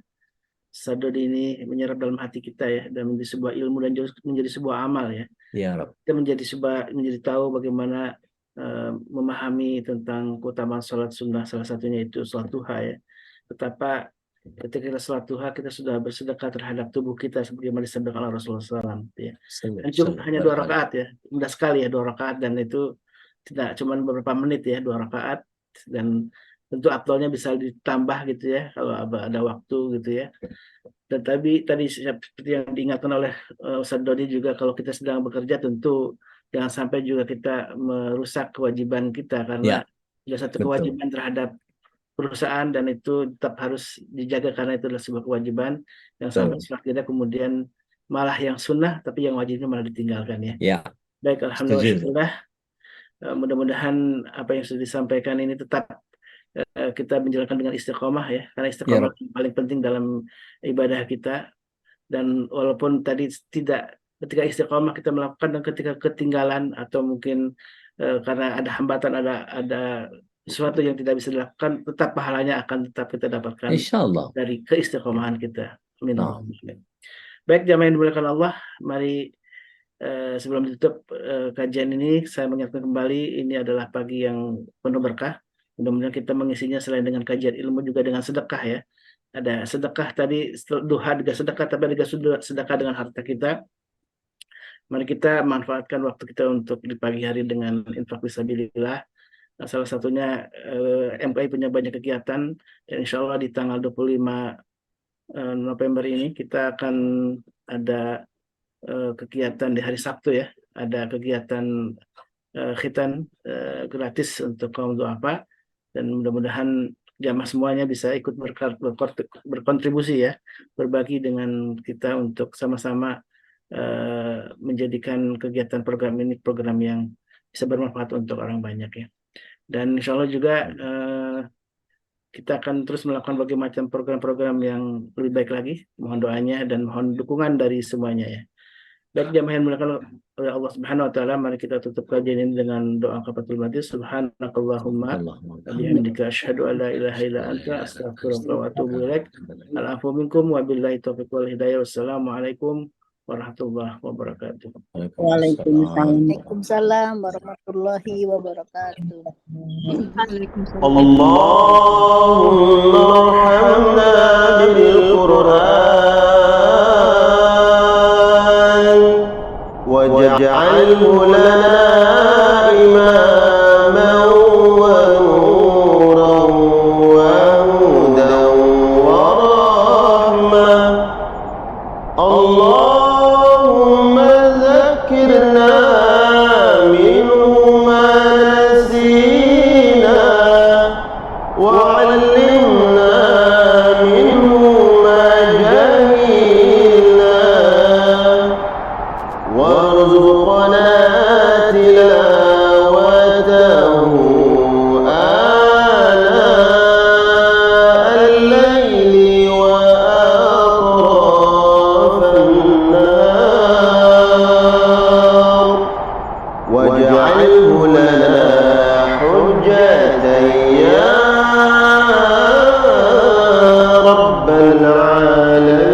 Ustaz Dodi ini menyerap dalam hati kita ya, dan menjadi sebuah ilmu dan juga menjadi sebuah amal ya. Ya Rabb. Kita menjadi tahu bagaimana memahami tentang keutamaan sholat sunnah, salah satunya itu sholat duha ya. Betapa ketika kita sholat duha kita sudah bersedekah terhadap tubuh kita sebagaimana disabdakan oleh Rasulullah SAW ya. Dan cuma hanya 2 rakaat ya, mudah sekali ya 2 rakaat, dan itu tidak cuma beberapa menit ya, 2 rakaat, dan tentu afdalnya bisa ditambah gitu ya kalau ada waktu gitu ya. Dan tadi seperti yang diingatkan oleh Ustaz Dodi juga, kalau kita sedang bekerja tentu jangan sampai juga kita merusak kewajiban kita, karena ada satu betul. kewajiban terhadap perusahaan dan itu tetap harus dijaga karena itu adalah sebuah kewajiban yang sampai kita kemudian malah yang sunnah tapi yang wajibnya malah ditinggalkan ya. Ya. Baik, Setuju. alhamdulillah. Mudah-mudahan apa yang sudah disampaikan ini tetap kita menjalankan dengan istiqomah ya, karena istiqomah yang paling penting dalam ibadah kita. Dan walaupun tadi tidak, ketika istiqomah kita melakukan dan ketika ketinggalan atau mungkin karena ada hambatan, ada sesuatu yang tidak bisa dilakukan, tetap pahalanya akan tetap kita dapatkan Insyaallah dari keistiqomahan kita. Amin. Baik, jamaah yang dimuliakan Allah, mari sebelum ditutup kajian ini, saya mengingatkan kembali ini adalah pagi yang penuh berkah. Mudah-mudahan kita mengisinya selain dengan kajian ilmu juga dengan sedekah ya. Ada sedekah tadi, duha juga sedekah, tapi juga sedekah dengan harta kita. Mari kita manfaatkan waktu kita untuk di pagi hari dengan infak fisabilillah. Nah, salah satunya MKI punya banyak kegiatan, dan insya Allah di tanggal 25 November ini kita akan ada kegiatan di hari Sabtu ya. Ada kegiatan khitan gratis untuk kaum duafa, dan mudah-mudahan jamaah semuanya bisa ikut berkontribusi ya, berbagi dengan kita untuk sama-sama menjadikan kegiatan program ini program yang bisa bermanfaat untuk orang banyak ya. Dan insya Allah juga kita akan terus melakukan berbagai macam program-program yang lebih baik lagi. Mohon doanya dan mohon dukungan dari semuanya ya. Baik, jamaah yang dimuliakan oleh Allah Subhanahu wa Ta'ala, mari kita tutup kajian ini dengan doa kafaratul majlis. Subhanakallahumma wa bihamdika asyhadu an la ilaha illa anta astaghfiruka wa atubu ilaik. Al-afwu minkum wa billahi taufiq wal hidayah. Wassalamualaikum warahmatullahi wabarakatuh. Waalaikumsalam warahmatullahi wabarakatuh. Allahumma arhamna bil Qur'an waj'alhu lana imaman wa nuran wa hudan wa rahmah. Allahumma zakirna minhu ma nasina wa 'allimna minhu ma jahilna warzuqna tilawatahu ana al-layli wa واجعله لنا حجة يا رب العالمين.